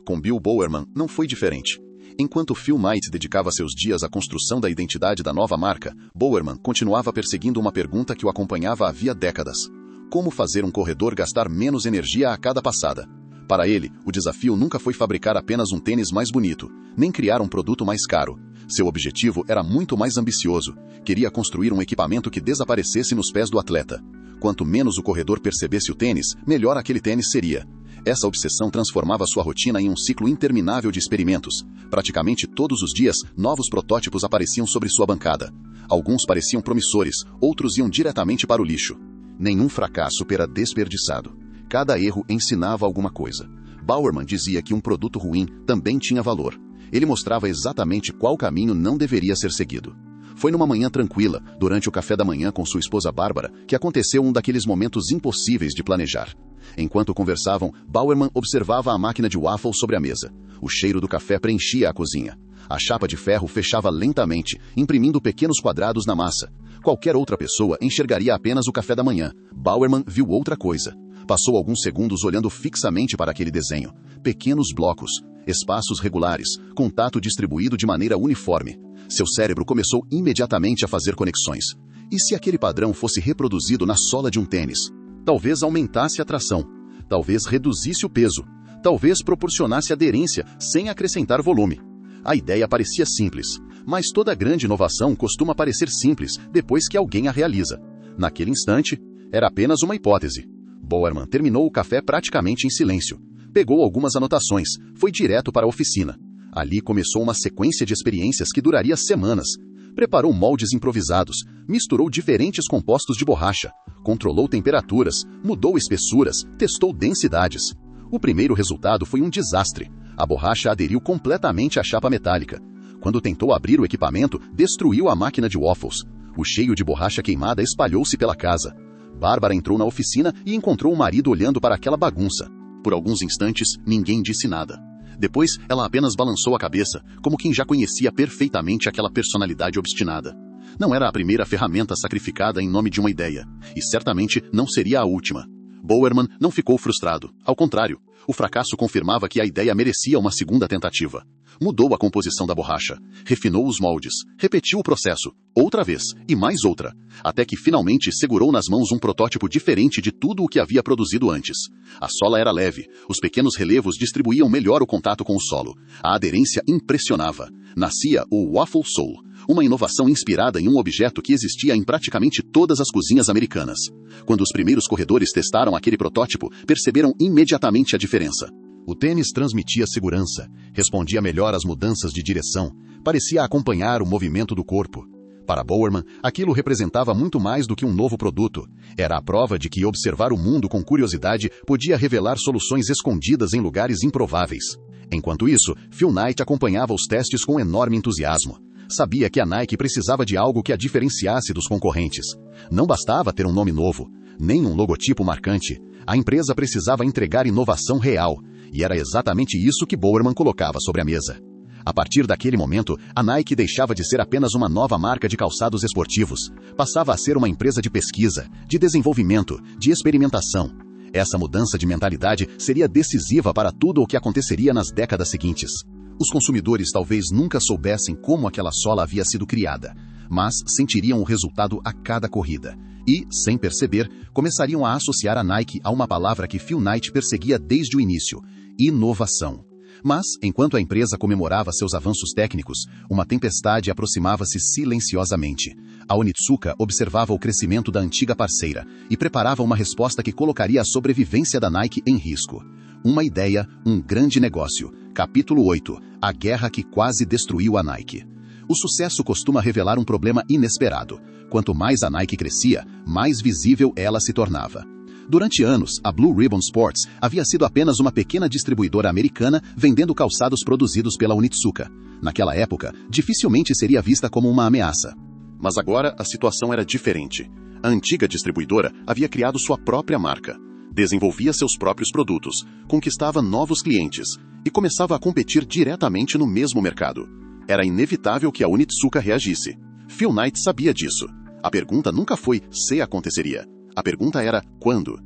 Com Bill Bowerman não foi diferente. Enquanto Phil Knight dedicava seus dias à construção da identidade da nova marca, Bowerman continuava perseguindo uma pergunta que o acompanhava havia décadas: como fazer um corredor gastar menos energia a cada passada? Para ele, o desafio nunca foi fabricar apenas um tênis mais bonito, nem criar um produto mais caro. Seu objetivo era muito mais ambicioso. Queria construir um equipamento que desaparecesse nos pés do atleta. Quanto menos o corredor percebesse o tênis, melhor aquele tênis seria. Essa obsessão transformava sua rotina em um ciclo interminável de experimentos. Praticamente todos os dias, novos protótipos apareciam sobre sua bancada. Alguns pareciam promissores, outros iam diretamente para o lixo. Nenhum fracasso era desperdiçado. Cada erro ensinava alguma coisa. Bowerman dizia que um produto ruim também tinha valor. Ele mostrava exatamente qual caminho não deveria ser seguido. Foi numa manhã tranquila, durante o café da manhã com sua esposa Bárbara, que aconteceu um daqueles momentos impossíveis de planejar. Enquanto conversavam, Bowerman observava a máquina de waffle sobre a mesa. O cheiro do café preenchia a cozinha. A chapa de ferro fechava lentamente, imprimindo pequenos quadrados na massa. Qualquer outra pessoa enxergaria apenas o café da manhã. Bowerman viu outra coisa. Passou alguns segundos olhando fixamente para aquele desenho. Pequenos blocos, espaços regulares, contato distribuído de maneira uniforme. Seu cérebro começou imediatamente a fazer conexões. E se aquele padrão fosse reproduzido na sola de um tênis? Talvez aumentasse a tração. Talvez reduzisse o peso. Talvez proporcionasse aderência sem acrescentar volume. A ideia parecia simples, mas toda grande inovação costuma parecer simples depois que alguém a realiza. Naquele instante, era apenas uma hipótese. Bowerman terminou o café praticamente em silêncio. Pegou algumas anotações, foi direto para a oficina. Ali começou uma sequência de experiências que duraria semanas. Preparou moldes improvisados, misturou diferentes compostos de borracha, controlou temperaturas, mudou espessuras, testou densidades. O primeiro resultado foi um desastre. A borracha aderiu completamente à chapa metálica. Quando tentou abrir o equipamento, destruiu a máquina de waffles. O cheiro de borracha queimada espalhou-se pela casa. Bárbara entrou na oficina e encontrou o marido olhando para aquela bagunça. Por alguns instantes, ninguém disse nada. Depois, ela apenas balançou a cabeça, como quem já conhecia perfeitamente aquela personalidade obstinada. Não era a primeira ferramenta sacrificada em nome de uma ideia, e certamente não seria a última. Bowerman não ficou frustrado. Ao contrário, o fracasso confirmava que a ideia merecia uma segunda tentativa. Mudou a composição da borracha, refinou os moldes, repetiu o processo, outra vez, e mais outra, até que finalmente segurou nas mãos um protótipo diferente de tudo o que havia produzido antes. A sola era leve, os pequenos relevos distribuíam melhor o contato com o solo, a aderência impressionava. Nascia o Waffle Sole, uma inovação inspirada em um objeto que existia em praticamente todas as cozinhas americanas. Quando os primeiros corredores testaram aquele protótipo, perceberam imediatamente a diferença. O tênis transmitia segurança, respondia melhor às mudanças de direção, parecia acompanhar o movimento do corpo. Para Bowerman, aquilo representava muito mais do que um novo produto. Era a prova de que observar o mundo com curiosidade podia revelar soluções escondidas em lugares improváveis. Enquanto isso, Phil Knight acompanhava os testes com enorme entusiasmo. Sabia que a Nike precisava de algo que a diferenciasse dos concorrentes. Não bastava ter um nome novo. nem um logotipo marcante. A empresa precisava entregar inovação real, e era exatamente isso que Bowerman colocava sobre a mesa. A partir daquele momento, a Nike deixava de ser apenas uma nova marca de calçados esportivos. Passava a ser uma empresa de pesquisa, de desenvolvimento, de experimentação. Essa mudança de mentalidade seria decisiva para tudo o que aconteceria nas décadas seguintes. Os consumidores talvez nunca soubessem como aquela sola havia sido criada, mas sentiriam o resultado a cada corrida. E, sem perceber, começariam a associar a Nike a uma palavra que Phil Knight perseguia desde o início: inovação. Mas, enquanto a empresa comemorava seus avanços técnicos, uma tempestade aproximava-se silenciosamente. A Onitsuka observava o crescimento da antiga parceira e preparava uma resposta que colocaria a sobrevivência da Nike em risco. Uma ideia, um grande negócio. Capítulo 8. A guerra que quase destruiu a Nike. O sucesso costuma revelar um problema inesperado. Quanto mais a Nike crescia, mais visível ela se tornava. Durante anos, a Blue Ribbon Sports havia sido apenas uma pequena distribuidora americana vendendo calçados produzidos pela Onitsuka. Naquela época, dificilmente seria vista como uma ameaça. Mas agora a situação era diferente. A antiga distribuidora havia criado sua própria marca, desenvolvia seus próprios produtos, conquistava novos clientes e começava a competir diretamente no mesmo mercado. Era inevitável que a Onitsuka reagisse. Phil Knight sabia disso. A pergunta nunca foi se aconteceria. A pergunta era quando.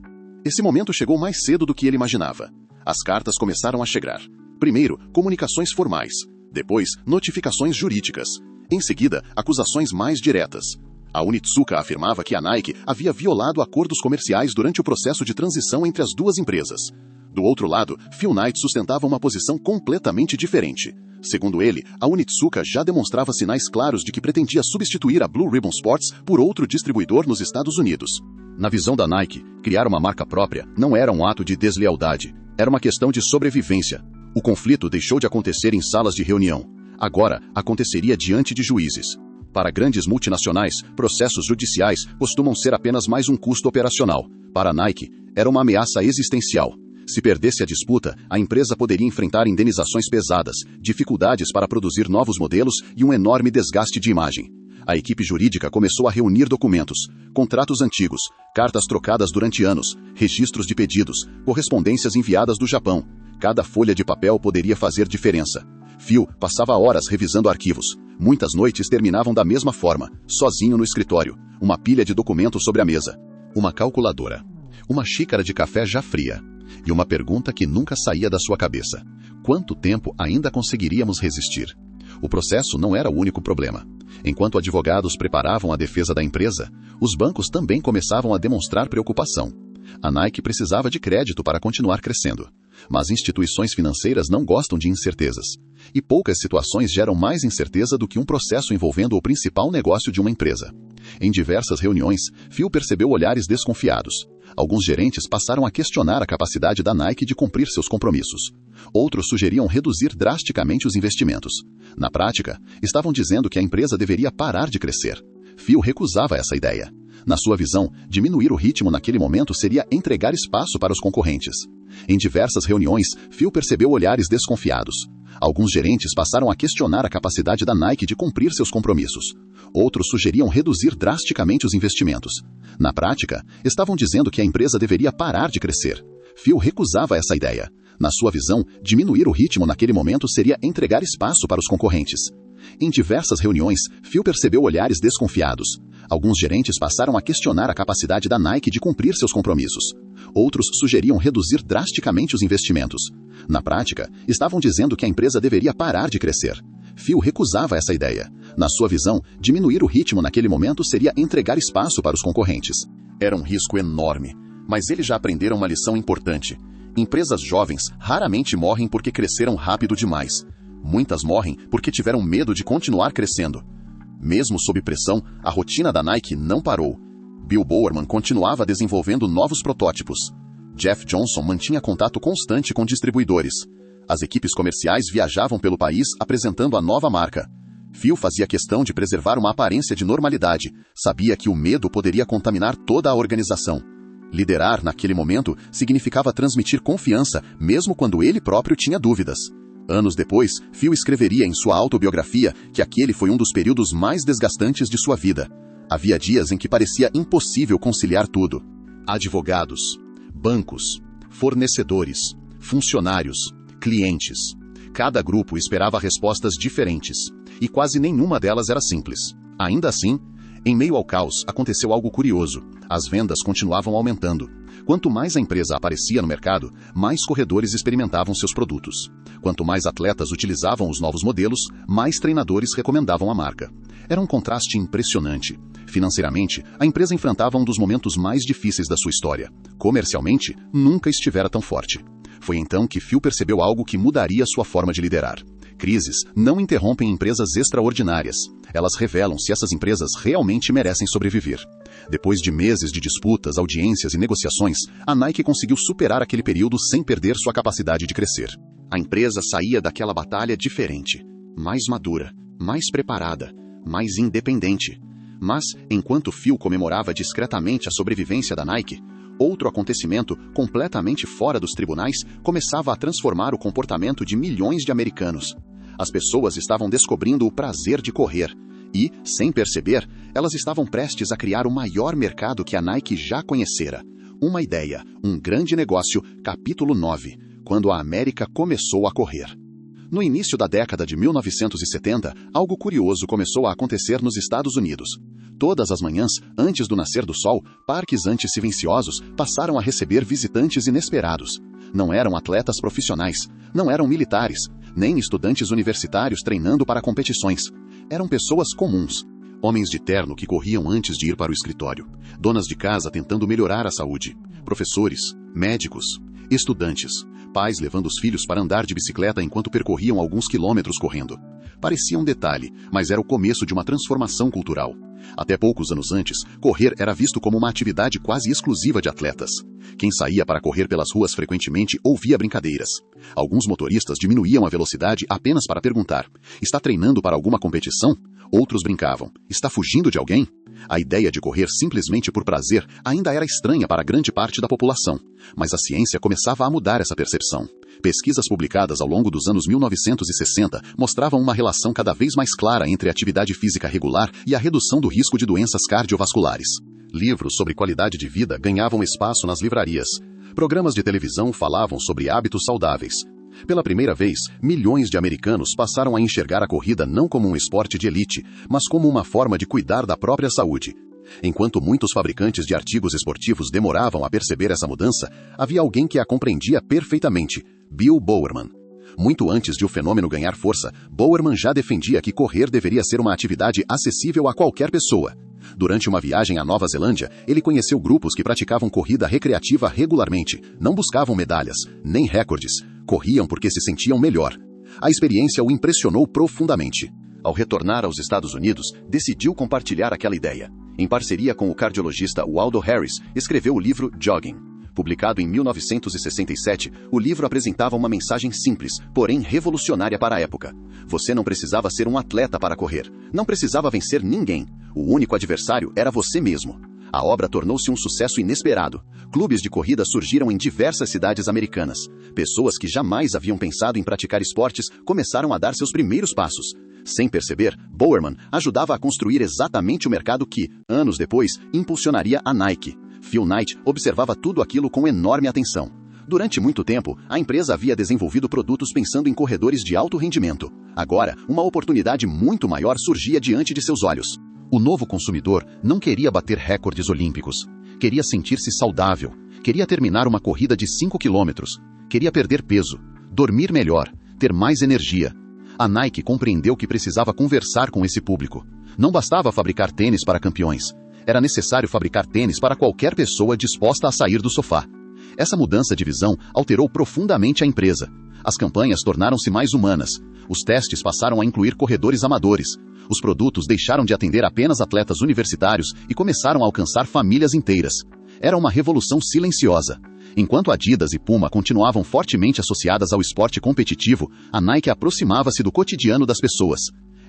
Esse momento chegou mais cedo do que ele imaginava. As cartas começaram a chegar. Primeiro, comunicações formais. Depois, notificações jurídicas. Em seguida, acusações mais diretas. A Onitsuka afirmava que a Nike havia violado acordos comerciais durante o processo de transição entre as duas empresas. Do outro lado, Phil Knight sustentava uma posição completamente diferente. Segundo ele, a Onitsuka já demonstrava sinais claros de que pretendia substituir a Blue Ribbon Sports por outro distribuidor nos Estados Unidos. Na visão da Nike, criar uma marca própria não era um ato de deslealdade, era uma questão de sobrevivência. O conflito deixou de acontecer em salas de reunião. Agora, aconteceria diante de juízes. Para grandes multinacionais, processos judiciais costumam ser apenas mais um custo operacional. Para a Nike, era uma ameaça existencial. Se perdesse a disputa, a empresa poderia enfrentar indenizações pesadas, dificuldades para produzir novos modelos e um enorme desgaste de imagem. A equipe jurídica começou a reunir documentos, contratos antigos, cartas trocadas durante anos, registros de pedidos, correspondências enviadas do Japão. Cada folha de papel poderia fazer diferença. Phil passava horas revisando arquivos. Muitas noites terminavam da mesma forma, sozinho no escritório, uma pilha de documentos sobre a mesa, uma calculadora, uma xícara de café já fria, e uma pergunta que nunca saía da sua cabeça: quanto tempo ainda conseguiríamos resistir? O processo não era o único problema. Enquanto advogados preparavam a defesa da empresa, os bancos também começavam a demonstrar preocupação. A Nike precisava de crédito para continuar crescendo. Mas instituições financeiras não gostam de incertezas. E poucas situações geram mais incerteza do que um processo envolvendo o principal negócio de uma empresa. Em diversas reuniões, Phil percebeu olhares desconfiados. Alguns gerentes passaram a questionar a capacidade da Nike de cumprir seus compromissos. Outros sugeriam reduzir drasticamente os investimentos. Na prática, estavam dizendo que a empresa deveria parar de crescer. Phil recusava essa ideia. Na sua visão, diminuir o ritmo naquele momento seria entregar espaço para os concorrentes. Em diversas reuniões, Phil percebeu olhares desconfiados. Alguns gerentes passaram a questionar a capacidade da Nike de cumprir seus compromissos. Outros sugeriam reduzir drasticamente os investimentos. Na prática, estavam dizendo que a empresa deveria parar de crescer. Phil recusava essa ideia. Na sua visão, diminuir o ritmo naquele momento seria entregar espaço para os concorrentes. Em diversas reuniões, Phil percebeu olhares desconfiados. Alguns gerentes passaram a questionar a capacidade da Nike de cumprir seus compromissos. Outros sugeriam reduzir drasticamente os investimentos. Na prática, estavam dizendo que a empresa deveria parar de crescer. Phil recusava essa ideia. Na sua visão, diminuir o ritmo naquele momento seria entregar espaço para os concorrentes. Era um risco enorme, mas eles já aprenderam uma lição importante. Empresas jovens raramente morrem porque cresceram rápido demais. Muitas morrem porque tiveram medo de continuar crescendo. Mesmo sob pressão, a rotina da Nike não parou. Bill Bowerman continuava desenvolvendo novos protótipos. Jeff Johnson mantinha contato constante com distribuidores. As equipes comerciais viajavam pelo país apresentando a nova marca. Phil fazia questão de preservar uma aparência de normalidade. Sabia que o medo poderia contaminar toda a organização. Liderar naquele momento significava transmitir confiança, mesmo quando ele próprio tinha dúvidas. Anos depois, Phil escreveria em sua autobiografia que aquele foi um dos períodos mais desgastantes de sua vida. Havia dias em que parecia impossível conciliar tudo. Advogados, bancos, fornecedores, funcionários, clientes. Cada grupo esperava respostas diferentes, e quase nenhuma delas era simples. Ainda assim, em meio ao caos, aconteceu algo curioso. As vendas continuavam aumentando. Quanto mais a empresa aparecia no mercado, mais corredores experimentavam seus produtos. Quanto mais atletas utilizavam os novos modelos, mais treinadores recomendavam a marca. Era um contraste impressionante. Financeiramente, a empresa enfrentava um dos momentos mais difíceis da sua história. Comercialmente, nunca estivera tão forte. Foi então que Phil percebeu algo que mudaria sua forma de liderar. Crises não interrompem empresas extraordinárias. Elas revelam se essas empresas realmente merecem sobreviver. Depois de meses de disputas, audiências e negociações, a Nike conseguiu superar aquele período sem perder sua capacidade de crescer. A empresa saía daquela batalha diferente, mais madura, mais preparada, mais independente. Mas, enquanto Phil comemorava discretamente a sobrevivência da Nike, outro acontecimento, completamente fora dos tribunais, começava a transformar o comportamento de milhões de americanos. As pessoas estavam descobrindo o prazer de correr e, sem perceber, elas estavam prestes a criar o maior mercado que a Nike já conhecera. Uma ideia, um grande negócio, capítulo 9, quando a América começou a correr. No início da década de 1970, algo curioso começou a acontecer nos Estados Unidos. Todas as manhãs, antes do nascer do sol, parques anticivenciosos passaram a receber visitantes inesperados. Não eram atletas profissionais, não eram militares, nem estudantes universitários treinando para competições. Eram pessoas comuns. Homens de terno que corriam antes de ir para o escritório. Donas de casa tentando melhorar a saúde. Professores, médicos, estudantes. Pais levando os filhos para andar de bicicleta enquanto percorriam alguns quilômetros correndo. Parecia um detalhe, mas era o começo de uma transformação cultural. Até poucos anos antes, correr era visto como uma atividade quase exclusiva de atletas. Quem saía para correr pelas ruas frequentemente ouvia brincadeiras. Alguns motoristas diminuíam a velocidade apenas para perguntar: está treinando para alguma competição? Outros brincavam: está fugindo de alguém? A ideia de correr simplesmente por prazer ainda era estranha para grande parte da população, mas a ciência começava a mudar essa percepção. Pesquisas publicadas ao longo dos anos 1960 mostravam uma relação cada vez mais clara entre a atividade física regular e a redução do risco de doenças cardiovasculares. Livros sobre qualidade de vida ganhavam espaço nas livrarias. Programas de televisão falavam sobre hábitos saudáveis. Pela primeira vez, milhões de americanos passaram a enxergar a corrida não como um esporte de elite, mas como uma forma de cuidar da própria saúde. Enquanto muitos fabricantes de artigos esportivos demoravam a perceber essa mudança, havia alguém que a compreendia perfeitamente: Bill Bowerman. Muito antes de o fenômeno ganhar força, Bowerman já defendia que correr deveria ser uma atividade acessível a qualquer pessoa. Durante uma viagem à Nova Zelândia, ele conheceu grupos que praticavam corrida recreativa regularmente, não buscavam medalhas, nem recordes, corriam porque se sentiam melhor. A experiência o impressionou profundamente. Ao retornar aos Estados Unidos, decidiu compartilhar aquela ideia. Em parceria com o cardiologista Waldo Harris, escreveu o livro Jogging. Publicado em 1967, o livro apresentava uma mensagem simples, porém revolucionária para a época. Você não precisava ser um atleta para correr. Não precisava vencer ninguém. O único adversário era você mesmo. A obra tornou-se um sucesso inesperado. Clubes de corrida surgiram em diversas cidades americanas. Pessoas que jamais haviam pensado em praticar esportes começaram a dar seus primeiros passos. Sem perceber, Bowerman ajudava a construir exatamente o mercado que, anos depois, impulsionaria a Nike. Phil Knight observava tudo aquilo com enorme atenção. Durante muito tempo, a empresa havia desenvolvido produtos pensando em corredores de alto rendimento. Agora, uma oportunidade muito maior surgia diante de seus olhos. O novo consumidor não queria bater recordes olímpicos. Queria sentir-se saudável. Queria terminar uma corrida de 5 quilômetros. Queria perder peso, dormir melhor, ter mais energia. A Nike compreendeu que precisava conversar com esse público. Não bastava fabricar tênis para campeões. Era necessário fabricar tênis para qualquer pessoa disposta a sair do sofá. Essa mudança de visão alterou profundamente a empresa. As campanhas tornaram-se mais humanas. Os testes passaram a incluir corredores amadores. Os produtos deixaram de atender apenas atletas universitários e começaram a alcançar famílias inteiras. Era uma revolução silenciosa. Enquanto Adidas e Puma continuavam fortemente associadas ao esporte competitivo, a Nike aproximava-se do cotidiano das pessoas.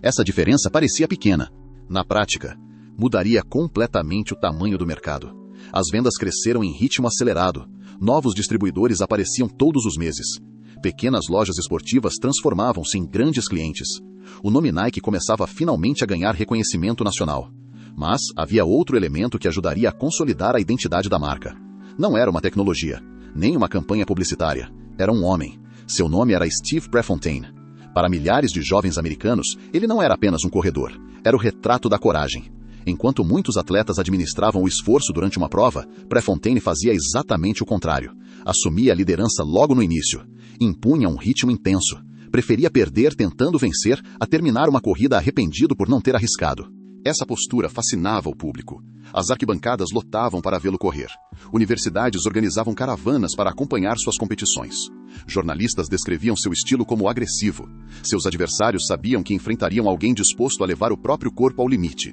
Essa diferença parecia pequena. Na prática, mudaria completamente o tamanho do mercado. As vendas cresceram em ritmo acelerado. Novos distribuidores apareciam todos os meses. Pequenas lojas esportivas transformavam-se em grandes clientes. O nome Nike começava finalmente a ganhar reconhecimento nacional. Mas havia outro elemento que ajudaria a consolidar a identidade da marca: Não era uma tecnologia, nem uma campanha publicitária. Era um homem. Seu nome era Steve Prefontaine. Para milhares de jovens americanos, ele não era apenas um corredor. Era o retrato da coragem. Enquanto muitos atletas administravam o esforço durante uma prova, Prefontaine fazia exatamente o contrário. Assumia a liderança logo no início. Impunha um ritmo intenso. Preferia perder tentando vencer a terminar uma corrida arrependido por não ter arriscado. Essa postura fascinava o público. As arquibancadas lotavam para vê-lo correr. Universidades organizavam caravanas para acompanhar suas competições. Jornalistas descreviam seu estilo como agressivo. Seus adversários sabiam que enfrentariam alguém disposto a levar o próprio corpo ao limite.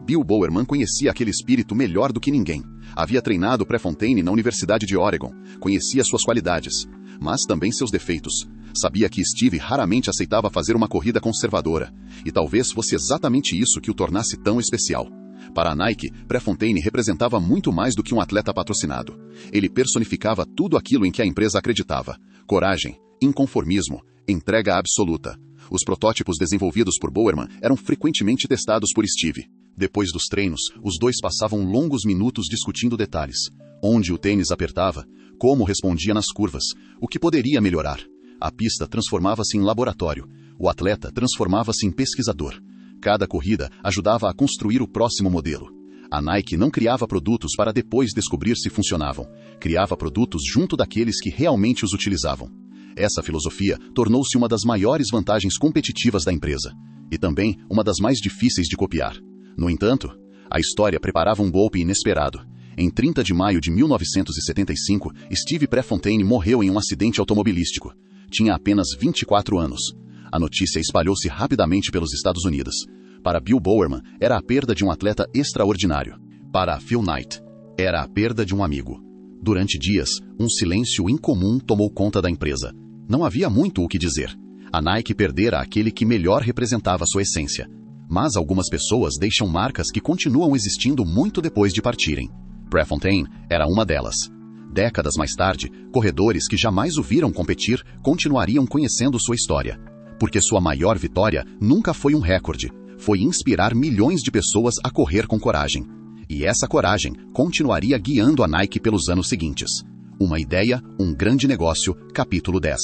Bill Bowerman conhecia aquele espírito melhor do que ninguém. Havia treinado Prefontaine na Universidade de Oregon. Conhecia suas qualidades, mas também seus defeitos. Sabia que Steve raramente aceitava fazer uma corrida conservadora. E talvez fosse exatamente isso que o tornasse tão especial. Para a Nike, Prefontaine representava muito mais do que um atleta patrocinado. Ele personificava tudo aquilo em que a empresa acreditava: coragem, inconformismo, entrega absoluta. Os protótipos desenvolvidos por Bowerman eram frequentemente testados por Steve. Depois dos treinos, os dois passavam longos minutos discutindo detalhes. Onde o tênis apertava, como respondia nas curvas, o que poderia melhorar. A pista transformava-se em laboratório. O atleta transformava-se em pesquisador. Cada corrida ajudava a construir o próximo modelo. A Nike não criava produtos para depois descobrir se funcionavam. Criava produtos junto daqueles que realmente os utilizavam. Essa filosofia tornou-se uma das maiores vantagens competitivas da empresa. E também uma das mais difíceis de copiar. No entanto, a história preparava um golpe inesperado. Em 30 de maio de 1975, Steve Prefontaine morreu em um acidente automobilístico. Tinha apenas 24 anos. A notícia espalhou-se rapidamente pelos Estados Unidos. Para Bill Bowerman, era a perda de um atleta extraordinário. Para Phil Knight, era a perda de um amigo. Durante dias, um silêncio incomum tomou conta da empresa. Não havia muito o que dizer. A Nike perdera aquele que melhor representava sua essência. Mas algumas pessoas deixam marcas que continuam existindo muito depois de partirem. Prefontaine era uma delas. Décadas mais tarde, corredores que jamais o viram competir continuariam conhecendo sua história. Porque sua maior vitória nunca foi um recorde, foi inspirar milhões de pessoas a correr com coragem. E essa coragem continuaria guiando a Nike pelos anos seguintes. Uma ideia, um grande negócio, capítulo 10.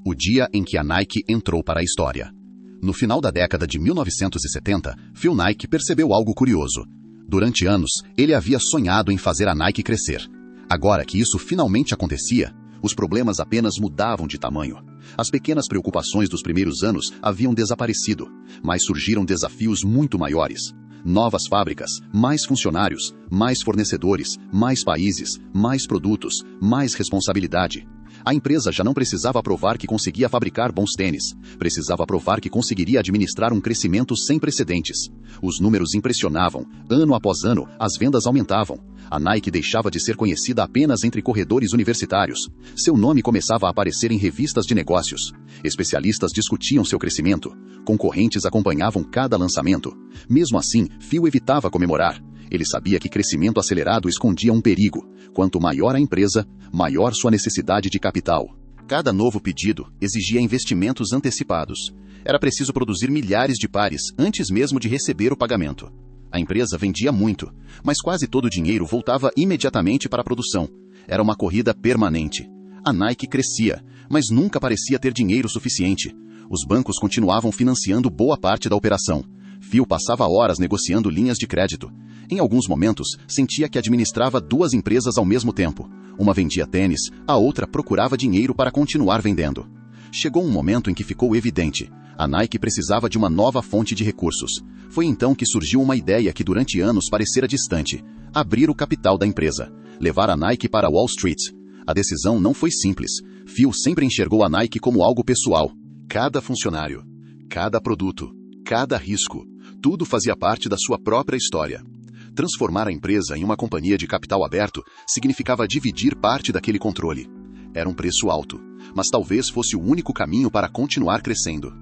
O dia em que a Nike entrou para a história. No final da década de 1970, Phil Knight percebeu algo curioso. Durante anos, ele havia sonhado em fazer a Nike crescer. Agora que isso finalmente acontecia, os problemas apenas mudavam de tamanho. As pequenas preocupações dos primeiros anos haviam desaparecido, mas surgiram desafios muito maiores. Novas fábricas, mais funcionários, mais fornecedores, mais países, mais produtos, mais responsabilidade. A empresa já não precisava provar que conseguia fabricar bons tênis. Precisava provar que conseguiria administrar um crescimento sem precedentes. Os números impressionavam. Ano após ano, as vendas aumentavam. A Nike deixava de ser conhecida apenas entre corredores universitários. Seu nome começava a aparecer em revistas de negócios. Especialistas discutiam seu crescimento. Concorrentes acompanhavam cada lançamento. Mesmo assim, Phil evitava comemorar. Ele sabia que crescimento acelerado escondia um perigo. Quanto maior a empresa, maior sua necessidade de capital. Cada novo pedido exigia investimentos antecipados. Era preciso produzir milhares de pares antes mesmo de receber o pagamento. A empresa vendia muito, mas quase todo o dinheiro voltava imediatamente para a produção. Era uma corrida permanente. A Nike crescia, mas nunca parecia ter dinheiro suficiente. Os bancos continuavam financiando boa parte da operação. Phil passava horas negociando linhas de crédito. Em alguns momentos, sentia que administrava duas empresas ao mesmo tempo. Uma vendia tênis, a outra procurava dinheiro para continuar vendendo. Chegou um momento em que ficou evidente. A Nike precisava de uma nova fonte de recursos. Foi então que surgiu uma ideia que durante anos parecera distante: abrir o capital da empresa, levar a Nike para Wall Street. A decisão não foi simples. Phil sempre enxergou a Nike como algo pessoal. Cada funcionário, cada produto, cada risco, tudo fazia parte da sua própria história. Transformar a empresa em uma companhia de capital aberto significava dividir parte daquele controle. Era um preço alto, mas talvez fosse o único caminho para continuar crescendo.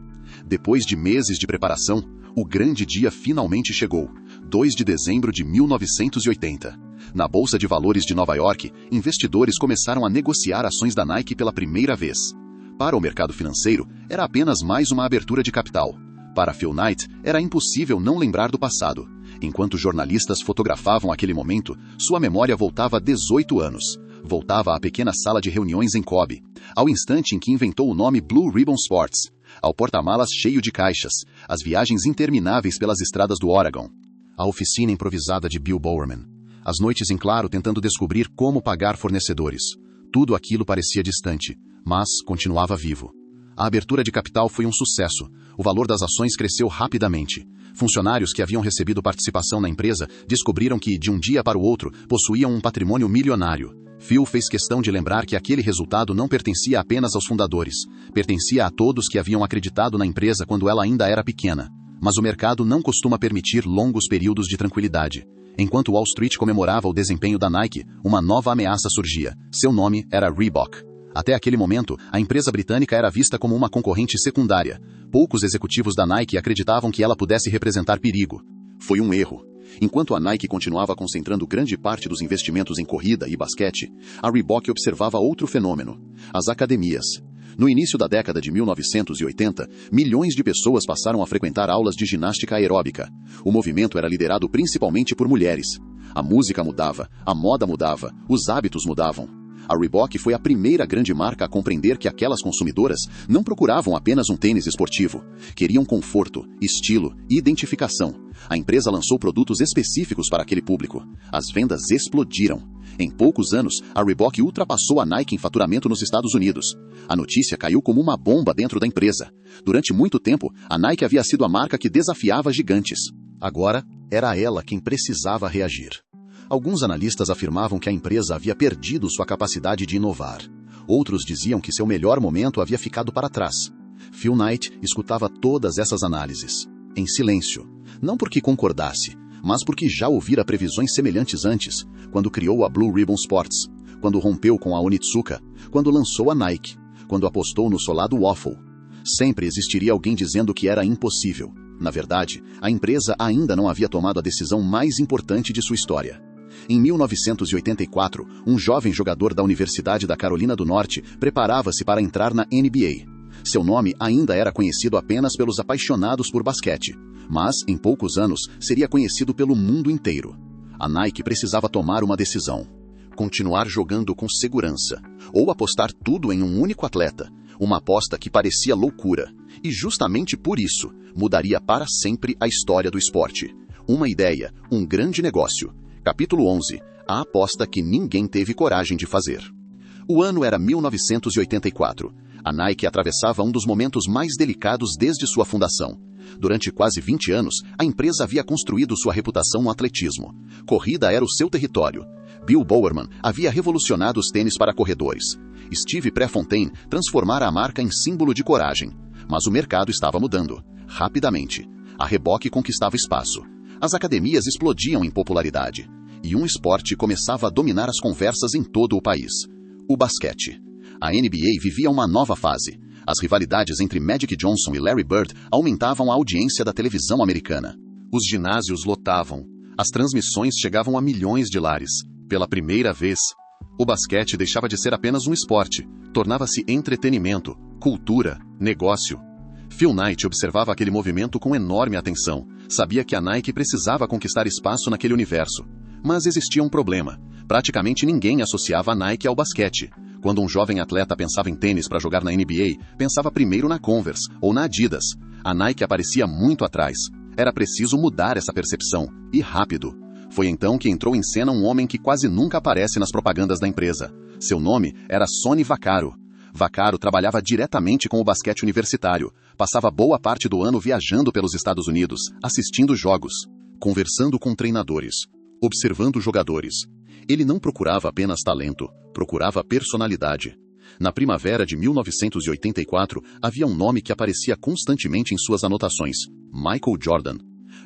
Depois de meses de preparação, o grande dia finalmente chegou, 2 de dezembro de 1980. Na Bolsa de Valores de Nova York, investidores começaram a negociar ações da Nike pela primeira vez. Para o mercado financeiro, era apenas mais uma abertura de capital. Para Phil Knight, era impossível não lembrar do passado. Enquanto jornalistas fotografavam aquele momento, sua memória voltava 18 anos. Voltava à pequena sala de reuniões em Kobe, ao instante em que inventou o nome Blue Ribbon Sports, ao porta-malas cheio de caixas, as viagens intermináveis pelas estradas do Oregon, a oficina improvisada de Bill Bowerman, as noites em claro tentando descobrir como pagar fornecedores. Tudo aquilo parecia distante, mas continuava vivo. A abertura de capital foi um sucesso. O valor das ações cresceu rapidamente. Funcionários que haviam recebido participação na empresa descobriram que, de um dia para o outro, possuíam um patrimônio milionário. Phil fez questão de lembrar que aquele resultado não pertencia apenas aos fundadores. Pertencia a todos que haviam acreditado na empresa quando ela ainda era pequena. Mas o mercado não costuma permitir longos períodos de tranquilidade. Enquanto Wall Street comemorava o desempenho da Nike, uma nova ameaça surgia. Seu nome era Reebok. Até aquele momento, a empresa britânica era vista como uma concorrente secundária. Poucos executivos da Nike acreditavam que ela pudesse representar perigo. Foi um erro. Enquanto a Nike continuava concentrando grande parte dos investimentos em corrida e basquete, a Reebok observava outro fenômeno: as academias. No início da década de 1980, milhões de pessoas passaram a frequentar aulas de ginástica aeróbica. O movimento era liderado principalmente por mulheres. A música mudava, a moda mudava, os hábitos mudavam. A Reebok foi a primeira grande marca a compreender que aquelas consumidoras não procuravam apenas um tênis esportivo. Queriam conforto, estilo e identificação. A empresa lançou produtos específicos para aquele público. As vendas explodiram. Em poucos anos, a Reebok ultrapassou a Nike em faturamento nos Estados Unidos. A notícia caiu como uma bomba dentro da empresa. Durante muito tempo, a Nike havia sido a marca que desafiava gigantes. Agora, era ela quem precisava reagir. Alguns analistas afirmavam que a empresa havia perdido sua capacidade de inovar. Outros diziam que seu melhor momento havia ficado para trás. Phil Knight escutava todas essas análises, em silêncio. Não porque concordasse, mas porque já ouvira previsões semelhantes antes, quando criou a Blue Ribbon Sports, quando rompeu com a Onitsuka, quando lançou a Nike, quando apostou no solado waffle. Sempre existiria alguém dizendo que era impossível. Na verdade, a empresa ainda não havia tomado a decisão mais importante de sua história. Em 1984, um jovem jogador da Universidade da Carolina do Norte preparava-se para entrar na NBA. Seu nome ainda era conhecido apenas pelos apaixonados por basquete, mas, em poucos anos, seria conhecido pelo mundo inteiro. A Nike precisava tomar uma decisão: continuar jogando com segurança, ou apostar tudo em um único atleta, uma aposta que parecia loucura, e justamente por isso, mudaria para sempre a história do esporte. Uma ideia, um grande negócio. Capítulo 11. A aposta que ninguém teve coragem de fazer. O ano era 1984. A Nike atravessava um dos momentos mais delicados desde sua fundação. Durante quase 20 anos, a empresa havia construído sua reputação no atletismo. Corrida era o seu território. Bill Bowerman havia revolucionado os tênis para corredores. Steve Prefontaine transformara a marca em símbolo de coragem. Mas o mercado estava mudando. Rapidamente. A Reebok conquistava espaço. As academias explodiam em popularidade. E um esporte começava a dominar as conversas em todo o país: o basquete. A NBA vivia uma nova fase. As rivalidades entre Magic Johnson e Larry Bird aumentavam a audiência da televisão americana. Os ginásios lotavam. As transmissões chegavam a milhões de lares. Pela primeira vez, o basquete deixava de ser apenas um esporte. Tornava-se entretenimento, cultura, negócio. Phil Knight observava aquele movimento com enorme atenção. Sabia que a Nike precisava conquistar espaço naquele universo. Mas existia um problema. Praticamente ninguém associava a Nike ao basquete. Quando um jovem atleta pensava em tênis para jogar na NBA, pensava primeiro na Converse ou na Adidas. A Nike aparecia muito atrás. Era preciso mudar essa percepção, e rápido. Foi então que entrou em cena um homem que quase nunca aparece nas propagandas da empresa. Seu nome era Sonny Vaccaro. Vaccaro trabalhava diretamente com o basquete universitário. Passava boa parte do ano viajando pelos Estados Unidos, assistindo jogos, conversando com treinadores, observando jogadores. Ele não procurava apenas talento, procurava personalidade. Na primavera de 1984, havia um nome que aparecia constantemente em suas anotações: Michael Jordan.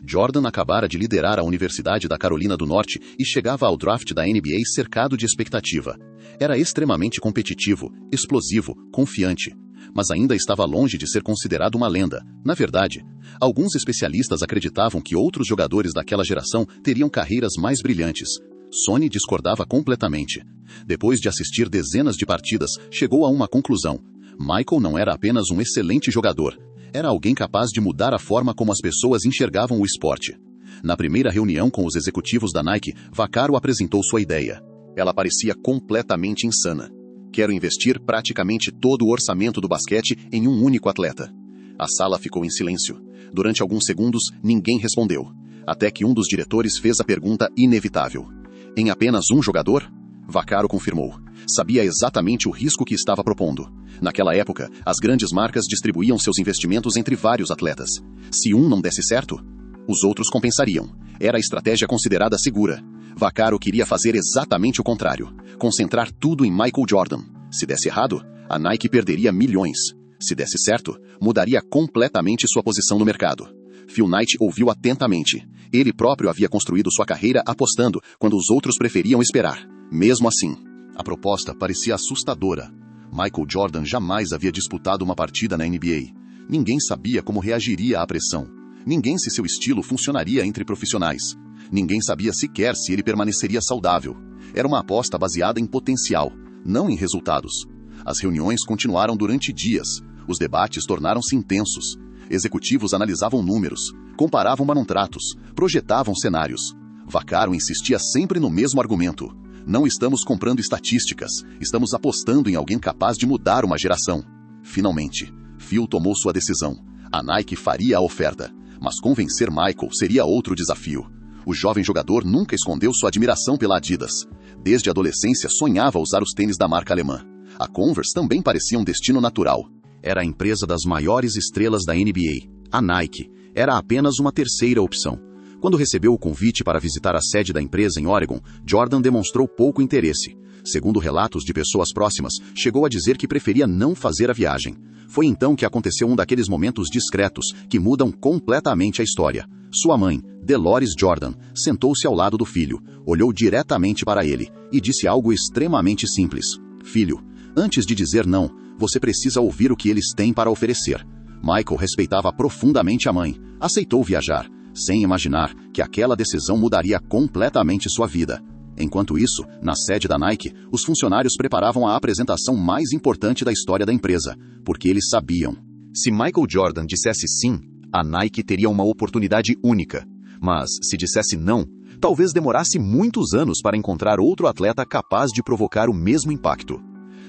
Jordan acabara de liderar a Universidade da Carolina do Norte e chegava ao draft da NBA cercado de expectativa. Era extremamente competitivo, explosivo, confiante. Mas ainda estava longe de ser considerado uma lenda. Na verdade, alguns especialistas acreditavam que outros jogadores daquela geração teriam carreiras mais brilhantes. Sonny discordava completamente. Depois de assistir dezenas de partidas, chegou a uma conclusão: Michael não era apenas um excelente jogador. Era alguém capaz de mudar a forma como as pessoas enxergavam o esporte. Na primeira reunião com os executivos da Nike, Vaccaro apresentou sua ideia: Ela parecia completamente insana. Quero investir praticamente todo o orçamento do basquete em um único atleta. A sala ficou em silêncio. Durante alguns segundos, ninguém respondeu. Até que um dos diretores fez a pergunta inevitável. Em apenas um jogador? Vaccaro confirmou. Sabia exatamente o risco que estava propondo. Naquela época, as grandes marcas distribuíam seus investimentos entre vários atletas. Se um não desse certo, os outros compensariam. Era a estratégia considerada segura. Vaccaro queria fazer exatamente o contrário. Concentrar tudo em Michael Jordan. Se desse errado, a Nike perderia milhões. Se desse certo, mudaria completamente sua posição no mercado. Phil Knight ouviu atentamente. Ele próprio havia construído sua carreira apostando quando os outros preferiam esperar. Mesmo assim, a proposta parecia assustadora. Michael Jordan jamais havia disputado uma partida na NBA. Ninguém sabia como reagiria à pressão. Ninguém se seu estilo funcionaria entre profissionais. Ninguém sabia sequer se ele permaneceria saudável. Era uma aposta baseada em potencial, não em resultados. As reuniões continuaram durante dias. Os debates tornaram-se intensos. Executivos analisavam números, comparavam contratos, projetavam cenários. Vaccaro insistia sempre no mesmo argumento. Não estamos comprando estatísticas, estamos apostando em alguém capaz de mudar uma geração. Finalmente, Phil tomou sua decisão. A Nike faria a oferta, mas convencer Michael seria outro desafio. O jovem jogador nunca escondeu sua admiração pela Adidas. Desde a adolescência sonhava usar os tênis da marca alemã. A Converse também parecia um destino natural. Era a empresa das maiores estrelas da NBA. A Nike era apenas uma terceira opção. Quando recebeu o convite para visitar a sede da empresa em Oregon, Jordan demonstrou pouco interesse. Segundo relatos de pessoas próximas, chegou a dizer que preferia não fazer a viagem. Foi então que aconteceu um daqueles momentos discretos que mudam completamente a história. Sua mãe, Delores Jordan, sentou-se ao lado do filho, olhou diretamente para ele e disse algo extremamente simples. Filho, antes de dizer não, você precisa ouvir o que eles têm para oferecer. Michael respeitava profundamente a mãe, aceitou viajar, sem imaginar que aquela decisão mudaria completamente sua vida. Enquanto isso, na sede da Nike, os funcionários preparavam a apresentação mais importante da história da empresa, porque eles sabiam. Se Michael Jordan dissesse sim, a Nike teria uma oportunidade única. Mas, se dissesse não, talvez demorasse muitos anos para encontrar outro atleta capaz de provocar o mesmo impacto.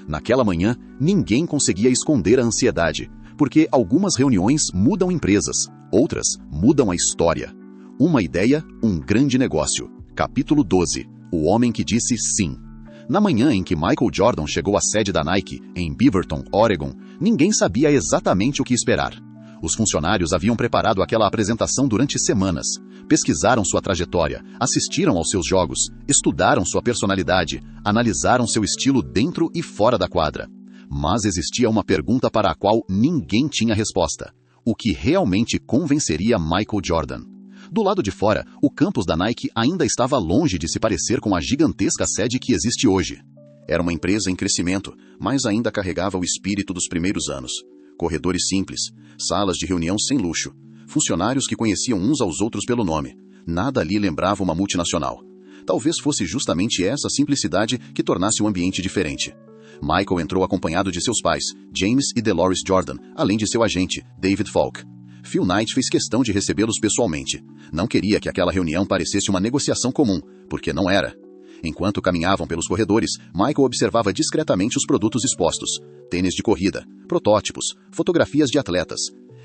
Naquela manhã, ninguém conseguia esconder a ansiedade, porque algumas reuniões mudam empresas, outras mudam a história. Uma ideia, um grande negócio. Capítulo 12. O homem que disse sim. Na manhã em que Michael Jordan chegou à sede da Nike, em Beaverton, Oregon, ninguém sabia exatamente o que esperar. Os funcionários haviam preparado aquela apresentação durante semanas. Pesquisaram sua trajetória, assistiram aos seus jogos, estudaram sua personalidade, analisaram seu estilo dentro e fora da quadra. Mas existia uma pergunta para a qual ninguém tinha resposta. O que realmente convenceria Michael Jordan? Do lado de fora, o campus da Nike ainda estava longe de se parecer com a gigantesca sede que existe hoje. Era uma empresa em crescimento, mas ainda carregava o espírito dos primeiros anos. Corredores simples, salas de reunião sem luxo, funcionários que conheciam uns aos outros pelo nome. Nada ali lembrava uma multinacional. Talvez fosse justamente essa simplicidade que tornasse o ambiente diferente. Michael entrou acompanhado de seus pais, James e Delores Jordan, além de seu agente, David Falk. Phil Knight fez questão de recebê-los pessoalmente. Não queria que aquela reunião parecesse uma negociação comum, porque não era. Enquanto caminhavam pelos corredores, Michael observava discretamente os produtos expostos. Tênis de corrida, protótipos, fotografias de atletas.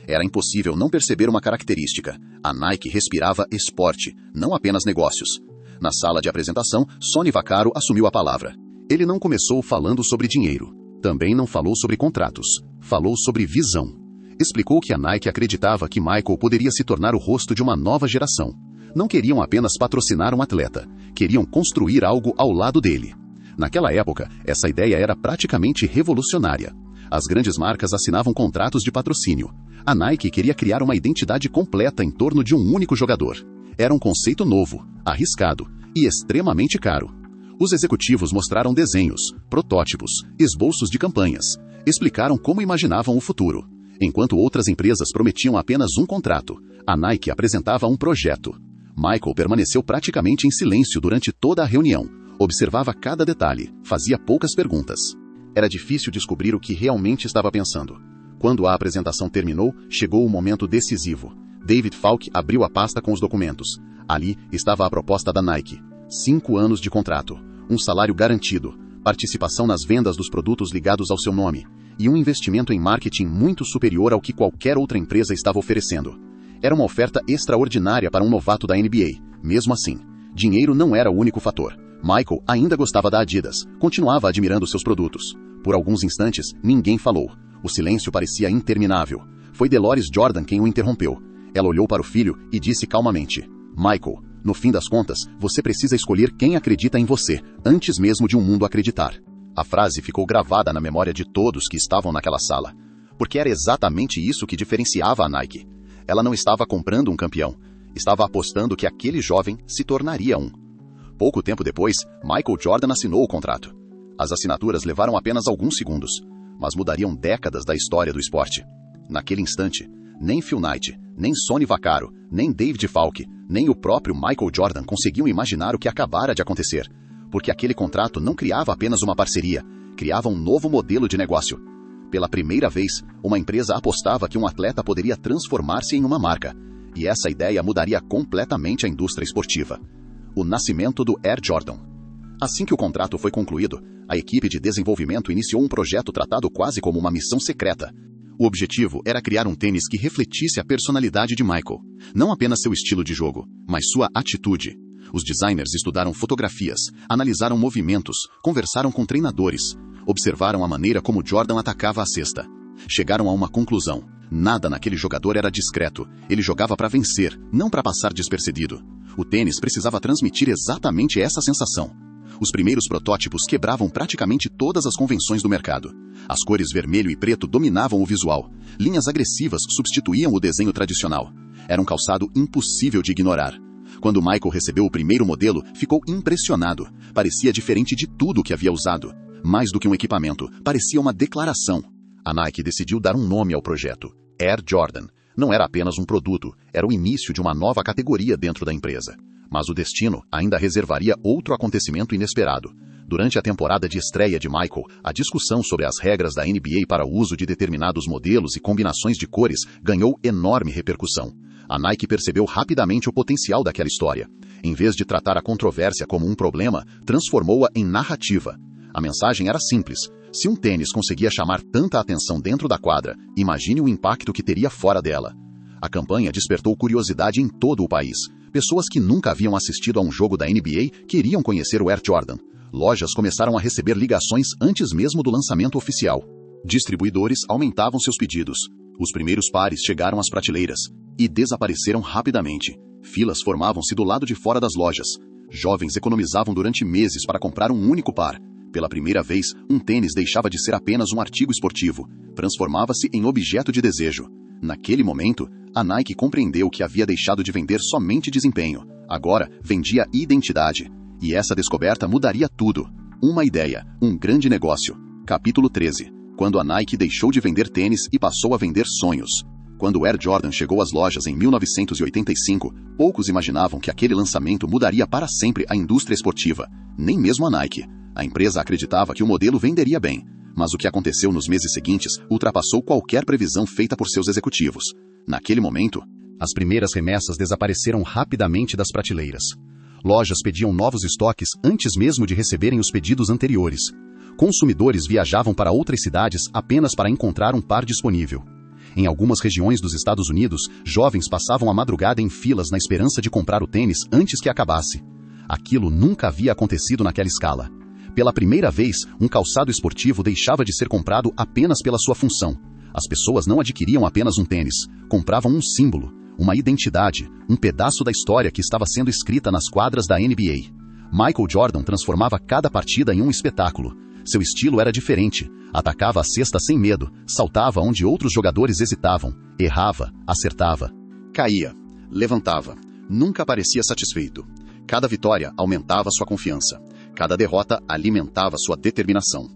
Era impossível não perceber uma característica. A Nike respirava esporte, não apenas negócios. Na sala de apresentação, Sonny Vaccaro assumiu a palavra. Ele não começou falando sobre dinheiro. Também não falou sobre contratos. Falou sobre visão. Explicou que a Nike acreditava que Michael poderia se tornar o rosto de uma nova geração. Não queriam apenas patrocinar um atleta, queriam construir algo ao lado dele. Naquela época, essa ideia era praticamente revolucionária. As grandes marcas assinavam contratos de patrocínio. A Nike queria criar uma identidade completa em torno de um único jogador. Era um conceito novo, arriscado e extremamente caro. Os executivos mostraram desenhos, protótipos, esboços de campanhas. Explicaram como imaginavam o futuro. Enquanto outras empresas prometiam apenas um contrato, a Nike apresentava um projeto. Michael permaneceu praticamente em silêncio durante toda a reunião. Observava cada detalhe, fazia poucas perguntas. Era difícil descobrir o que realmente estava pensando. Quando a apresentação terminou, chegou o momento decisivo. David Falk abriu a pasta com os documentos. Ali estava a proposta da Nike. 5 anos de contrato. Um salário garantido, participação nas vendas dos produtos ligados ao seu nome, e um investimento em marketing muito superior ao que qualquer outra empresa estava oferecendo. Era uma oferta extraordinária para um novato da NBA. Mesmo assim, dinheiro não era o único fator. Michael ainda gostava da Adidas, continuava admirando seus produtos. Por alguns instantes, ninguém falou. O silêncio parecia interminável. Foi Dolores Jordan quem o interrompeu. Ela olhou para o filho e disse calmamente: Michael, no fim das contas, você precisa escolher quem acredita em você, antes mesmo de um mundo acreditar. A frase ficou gravada na memória de todos que estavam naquela sala. Porque era exatamente isso que diferenciava a Nike. Ela não estava comprando um campeão, estava apostando que aquele jovem se tornaria um. Pouco tempo depois, Michael Jordan assinou o contrato. As assinaturas levaram apenas alguns segundos, mas mudariam décadas da história do esporte. Naquele instante, nem Phil Knight, nem Sonny Vaccaro, nem David Falk, nem o próprio Michael Jordan conseguiam imaginar o que acabara de acontecer, porque aquele contrato não criava apenas uma parceria, criava um novo modelo de negócio. Pela primeira vez, uma empresa apostava que um atleta poderia transformar-se em uma marca, e essa ideia mudaria completamente a indústria esportiva. O nascimento do Air Jordan. Assim que o contrato foi concluído, a equipe de desenvolvimento iniciou um projeto tratado quase como uma missão secreta. O objetivo era criar um tênis que refletisse a personalidade de Michael, não apenas seu estilo de jogo, mas sua atitude. Os designers estudaram fotografias, analisaram movimentos, conversaram com treinadores, observaram a maneira como Jordan atacava a cesta. Chegaram a uma conclusão: nada naquele jogador era discreto, ele jogava para vencer, não para passar despercebido. O tênis precisava transmitir exatamente essa sensação. Os primeiros protótipos quebravam praticamente todas as convenções do mercado. As cores vermelho e preto dominavam o visual. Linhas agressivas substituíam o desenho tradicional. Era um calçado impossível de ignorar. Quando Michael recebeu o primeiro modelo, ficou impressionado. Parecia diferente de tudo o que havia usado. Mais do que um equipamento, parecia uma declaração. A Nike decidiu dar um nome ao projeto: Air Jordan. Não era apenas um produto, era o início de uma nova categoria dentro da empresa. Mas o destino ainda reservaria outro acontecimento inesperado. Durante a temporada de estreia de Michael, a discussão sobre as regras da NBA para o uso de determinados modelos e combinações de cores ganhou enorme repercussão. A Nike percebeu rapidamente o potencial daquela história. Em vez de tratar a controvérsia como um problema, transformou-a em narrativa. A mensagem era simples: se um tênis conseguia chamar tanta atenção dentro da quadra, imagine o impacto que teria fora dela. A campanha despertou curiosidade em todo o país. Pessoas que nunca haviam assistido a um jogo da NBA queriam conhecer o Air Jordan. Lojas começaram a receber ligações antes mesmo do lançamento oficial. Distribuidores aumentavam seus pedidos. Os primeiros pares chegaram às prateleiras e desapareceram rapidamente. Filas formavam-se do lado de fora das lojas. Jovens economizavam durante meses para comprar um único par. Pela primeira vez, um tênis deixava de ser apenas um artigo esportivo, transformava-se em objeto de desejo. Naquele momento, a Nike compreendeu que havia deixado de vender somente desempenho. Agora, vendia identidade. E essa descoberta mudaria tudo. Uma ideia, um grande negócio. Capítulo 13. Quando a Nike deixou de vender tênis e passou a vender sonhos. Quando o Air Jordan chegou às lojas em 1985, poucos imaginavam que aquele lançamento mudaria para sempre a indústria esportiva. Nem mesmo a Nike. A empresa acreditava que o modelo venderia bem. Mas o que aconteceu nos meses seguintes ultrapassou qualquer previsão feita por seus executivos. Naquele momento, as primeiras remessas desapareceram rapidamente das prateleiras. Lojas pediam novos estoques antes mesmo de receberem os pedidos anteriores. Consumidores viajavam para outras cidades apenas para encontrar um par disponível. Em algumas regiões dos Estados Unidos, jovens passavam a madrugada em filas na esperança de comprar o tênis antes que acabasse. Aquilo nunca havia acontecido naquela escala. Pela primeira vez, um calçado esportivo deixava de ser comprado apenas pela sua função. As pessoas não adquiriam apenas um tênis, compravam um símbolo, uma identidade, um pedaço da história que estava sendo escrita nas quadras da NBA. Michael Jordan transformava cada partida em um espetáculo. Seu estilo era diferente, atacava a cesta sem medo, saltava onde outros jogadores hesitavam, errava, acertava. Caía, levantava, nunca parecia satisfeito. Cada vitória aumentava sua confiança. Cada derrota alimentava sua determinação.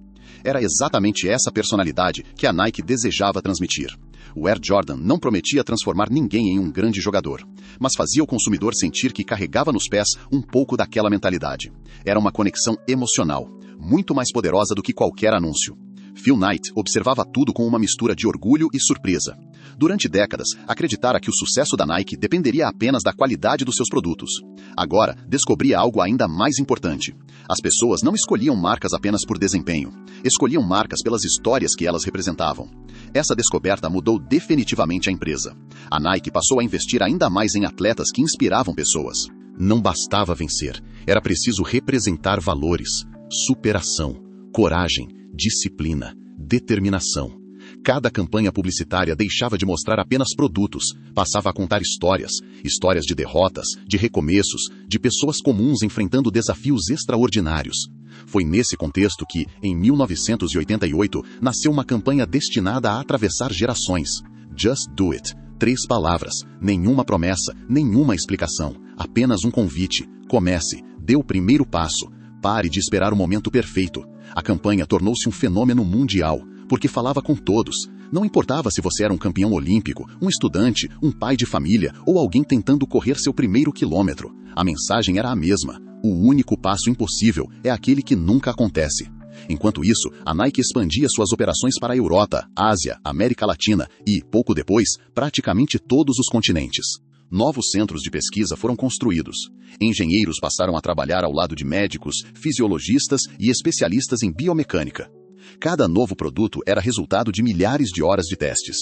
Era exatamente essa personalidade que a Nike desejava transmitir. O Air Jordan não prometia transformar ninguém em um grande jogador, mas fazia o consumidor sentir que carregava nos pés um pouco daquela mentalidade. Era uma conexão emocional, muito mais poderosa do que qualquer anúncio. Phil Knight observava tudo com uma mistura de orgulho e surpresa. Durante décadas, acreditara que o sucesso da Nike dependeria apenas da qualidade dos seus produtos. Agora, descobria algo ainda mais importante. As pessoas não escolhiam marcas apenas por desempenho. Escolhiam marcas pelas histórias que elas representavam. Essa descoberta mudou definitivamente a empresa. A Nike passou a investir ainda mais em atletas que inspiravam pessoas. Não bastava vencer, era preciso representar valores, superação, coragem, disciplina, determinação. Cada campanha publicitária deixava de mostrar apenas produtos, passava a contar histórias de derrotas, de recomeços, de pessoas comuns enfrentando desafios extraordinários. Foi nesse contexto que, em 1988, nasceu uma campanha destinada a atravessar gerações. Just Do It. 3 palavras, nenhuma promessa, nenhuma explicação, apenas um convite. Comece, dê o primeiro passo, pare de esperar o momento perfeito. A campanha tornou-se um fenômeno mundial, porque falava com todos. Não importava se você era um campeão olímpico, um estudante, um pai de família ou alguém tentando correr seu primeiro quilômetro. A mensagem era a mesma. O único passo impossível é aquele que nunca acontece. Enquanto isso, a Nike expandia suas operações para a Europa, Ásia, América Latina e, pouco depois, praticamente todos os continentes. Novos centros de pesquisa foram construídos. Engenheiros passaram a trabalhar ao lado de médicos, fisiologistas e especialistas em biomecânica. Cada novo produto era resultado de milhares de horas de testes.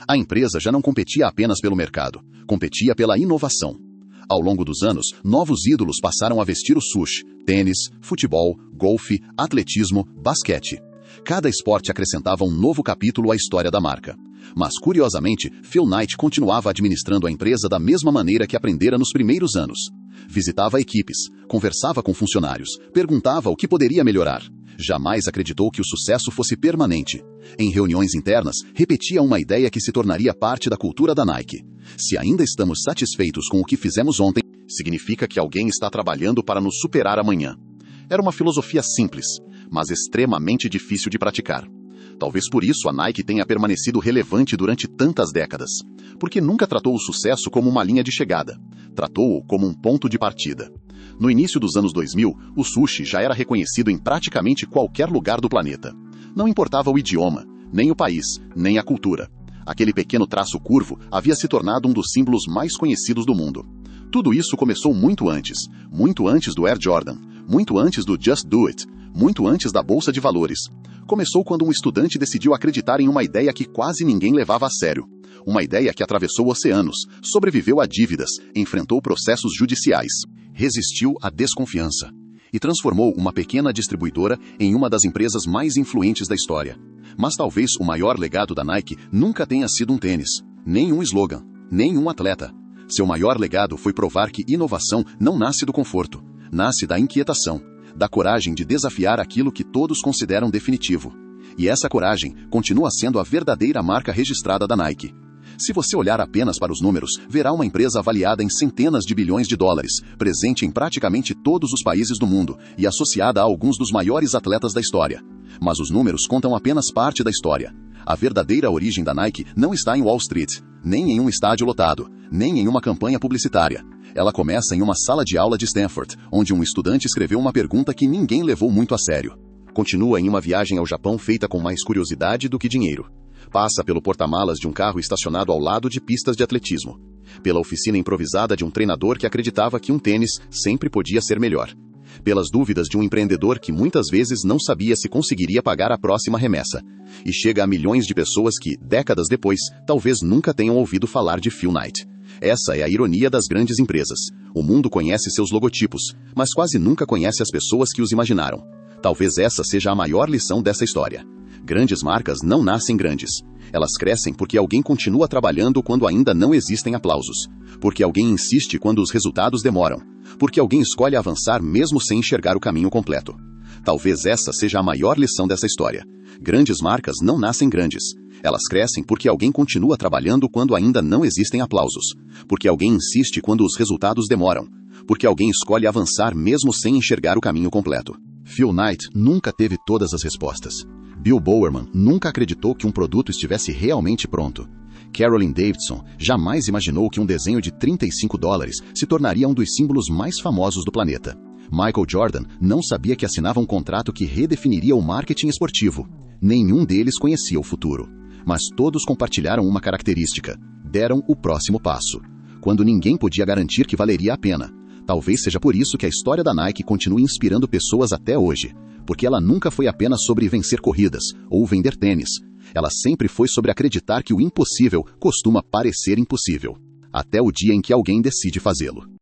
A empresa já não competia apenas pelo mercado, competia pela inovação. Ao longo dos anos, novos ídolos passaram a vestir o sush, tênis, futebol, golfe, atletismo, basquete. Cada esporte acrescentava um novo capítulo à história da marca. Mas, curiosamente, Phil Knight continuava administrando a empresa da mesma maneira que aprendera nos primeiros anos. Visitava equipes, conversava com funcionários, perguntava o que poderia melhorar. Jamais acreditou que o sucesso fosse permanente. Em reuniões internas, repetia uma ideia que se tornaria parte da cultura da Nike. Se ainda estamos satisfeitos com o que fizemos ontem, significa que alguém está trabalhando para nos superar amanhã. Era uma filosofia simples, mas extremamente difícil de praticar. Talvez por isso a Nike tenha permanecido relevante durante tantas décadas, porque nunca tratou o sucesso como uma linha de chegada, tratou-o como um ponto de partida. No início dos anos 2000, o sushi já era reconhecido em praticamente qualquer lugar do planeta. Não importava o idioma, nem o país, nem a cultura. Aquele pequeno traço curvo havia se tornado um dos símbolos mais conhecidos do mundo. Tudo isso começou muito antes do Air Jordan, muito antes do Just Do It, muito antes da Bolsa de Valores. Começou quando um estudante decidiu acreditar em uma ideia que quase ninguém levava a sério. Uma ideia que atravessou oceanos, sobreviveu a dívidas, enfrentou processos judiciais, resistiu à desconfiança e transformou uma pequena distribuidora em uma das empresas mais influentes da história. Mas talvez o maior legado da Nike nunca tenha sido um tênis, nem um slogan, nem um atleta. Seu maior legado foi provar que inovação não nasce do conforto, nasce da inquietação, da coragem de desafiar aquilo que todos consideram definitivo. E essa coragem continua sendo a verdadeira marca registrada da Nike. Se você olhar apenas para os números, verá uma empresa avaliada em centenas de bilhões de dólares, presente em praticamente todos os países do mundo e associada a alguns dos maiores atletas da história. Mas os números contam apenas parte da história. A verdadeira origem da Nike não está em Wall Street, nem em um estádio lotado, nem em uma campanha publicitária. Ela começa em uma sala de aula de Stanford, onde um estudante escreveu uma pergunta que ninguém levou muito a sério. Continua em uma viagem ao Japão feita com mais curiosidade do que dinheiro. Passa pelo porta-malas de um carro estacionado ao lado de pistas de atletismo. Pela oficina improvisada de um treinador que acreditava que um tênis sempre podia ser melhor. Pelas dúvidas de um empreendedor que muitas vezes não sabia se conseguiria pagar a próxima remessa. E chega a milhões de pessoas que, décadas depois, talvez nunca tenham ouvido falar de Phil Knight. Essa é a ironia das grandes empresas. O mundo conhece seus logotipos, mas quase nunca conhece as pessoas que os imaginaram. Talvez essa seja a maior lição dessa história. Grandes marcas não nascem grandes. Elas crescem porque alguém continua trabalhando quando ainda não existem aplausos. Porque alguém insiste quando os resultados demoram. Porque alguém escolhe avançar mesmo sem enxergar o caminho completo. Talvez essa seja a maior lição dessa história. Grandes marcas não nascem grandes. Elas crescem porque alguém continua trabalhando quando ainda não existem aplausos. Porque alguém insiste quando os resultados demoram. Porque alguém escolhe avançar mesmo sem enxergar o caminho completo. Phil Knight nunca teve todas as respostas. Bill Bowerman nunca acreditou que um produto estivesse realmente pronto. Carolyn Davidson jamais imaginou que um desenho de $35 se tornaria um dos símbolos mais famosos do planeta. Michael Jordan não sabia que assinava um contrato que redefiniria o marketing esportivo. Nenhum deles conhecia o futuro. Mas todos compartilharam uma característica: deram o próximo passo, quando ninguém podia garantir que valeria a pena. Talvez seja por isso que a história da Nike continue inspirando pessoas até hoje, porque ela nunca foi apenas sobre vencer corridas ou vender tênis. Ela sempre foi sobre acreditar que o impossível costuma parecer impossível, até o dia em que alguém decide fazê-lo.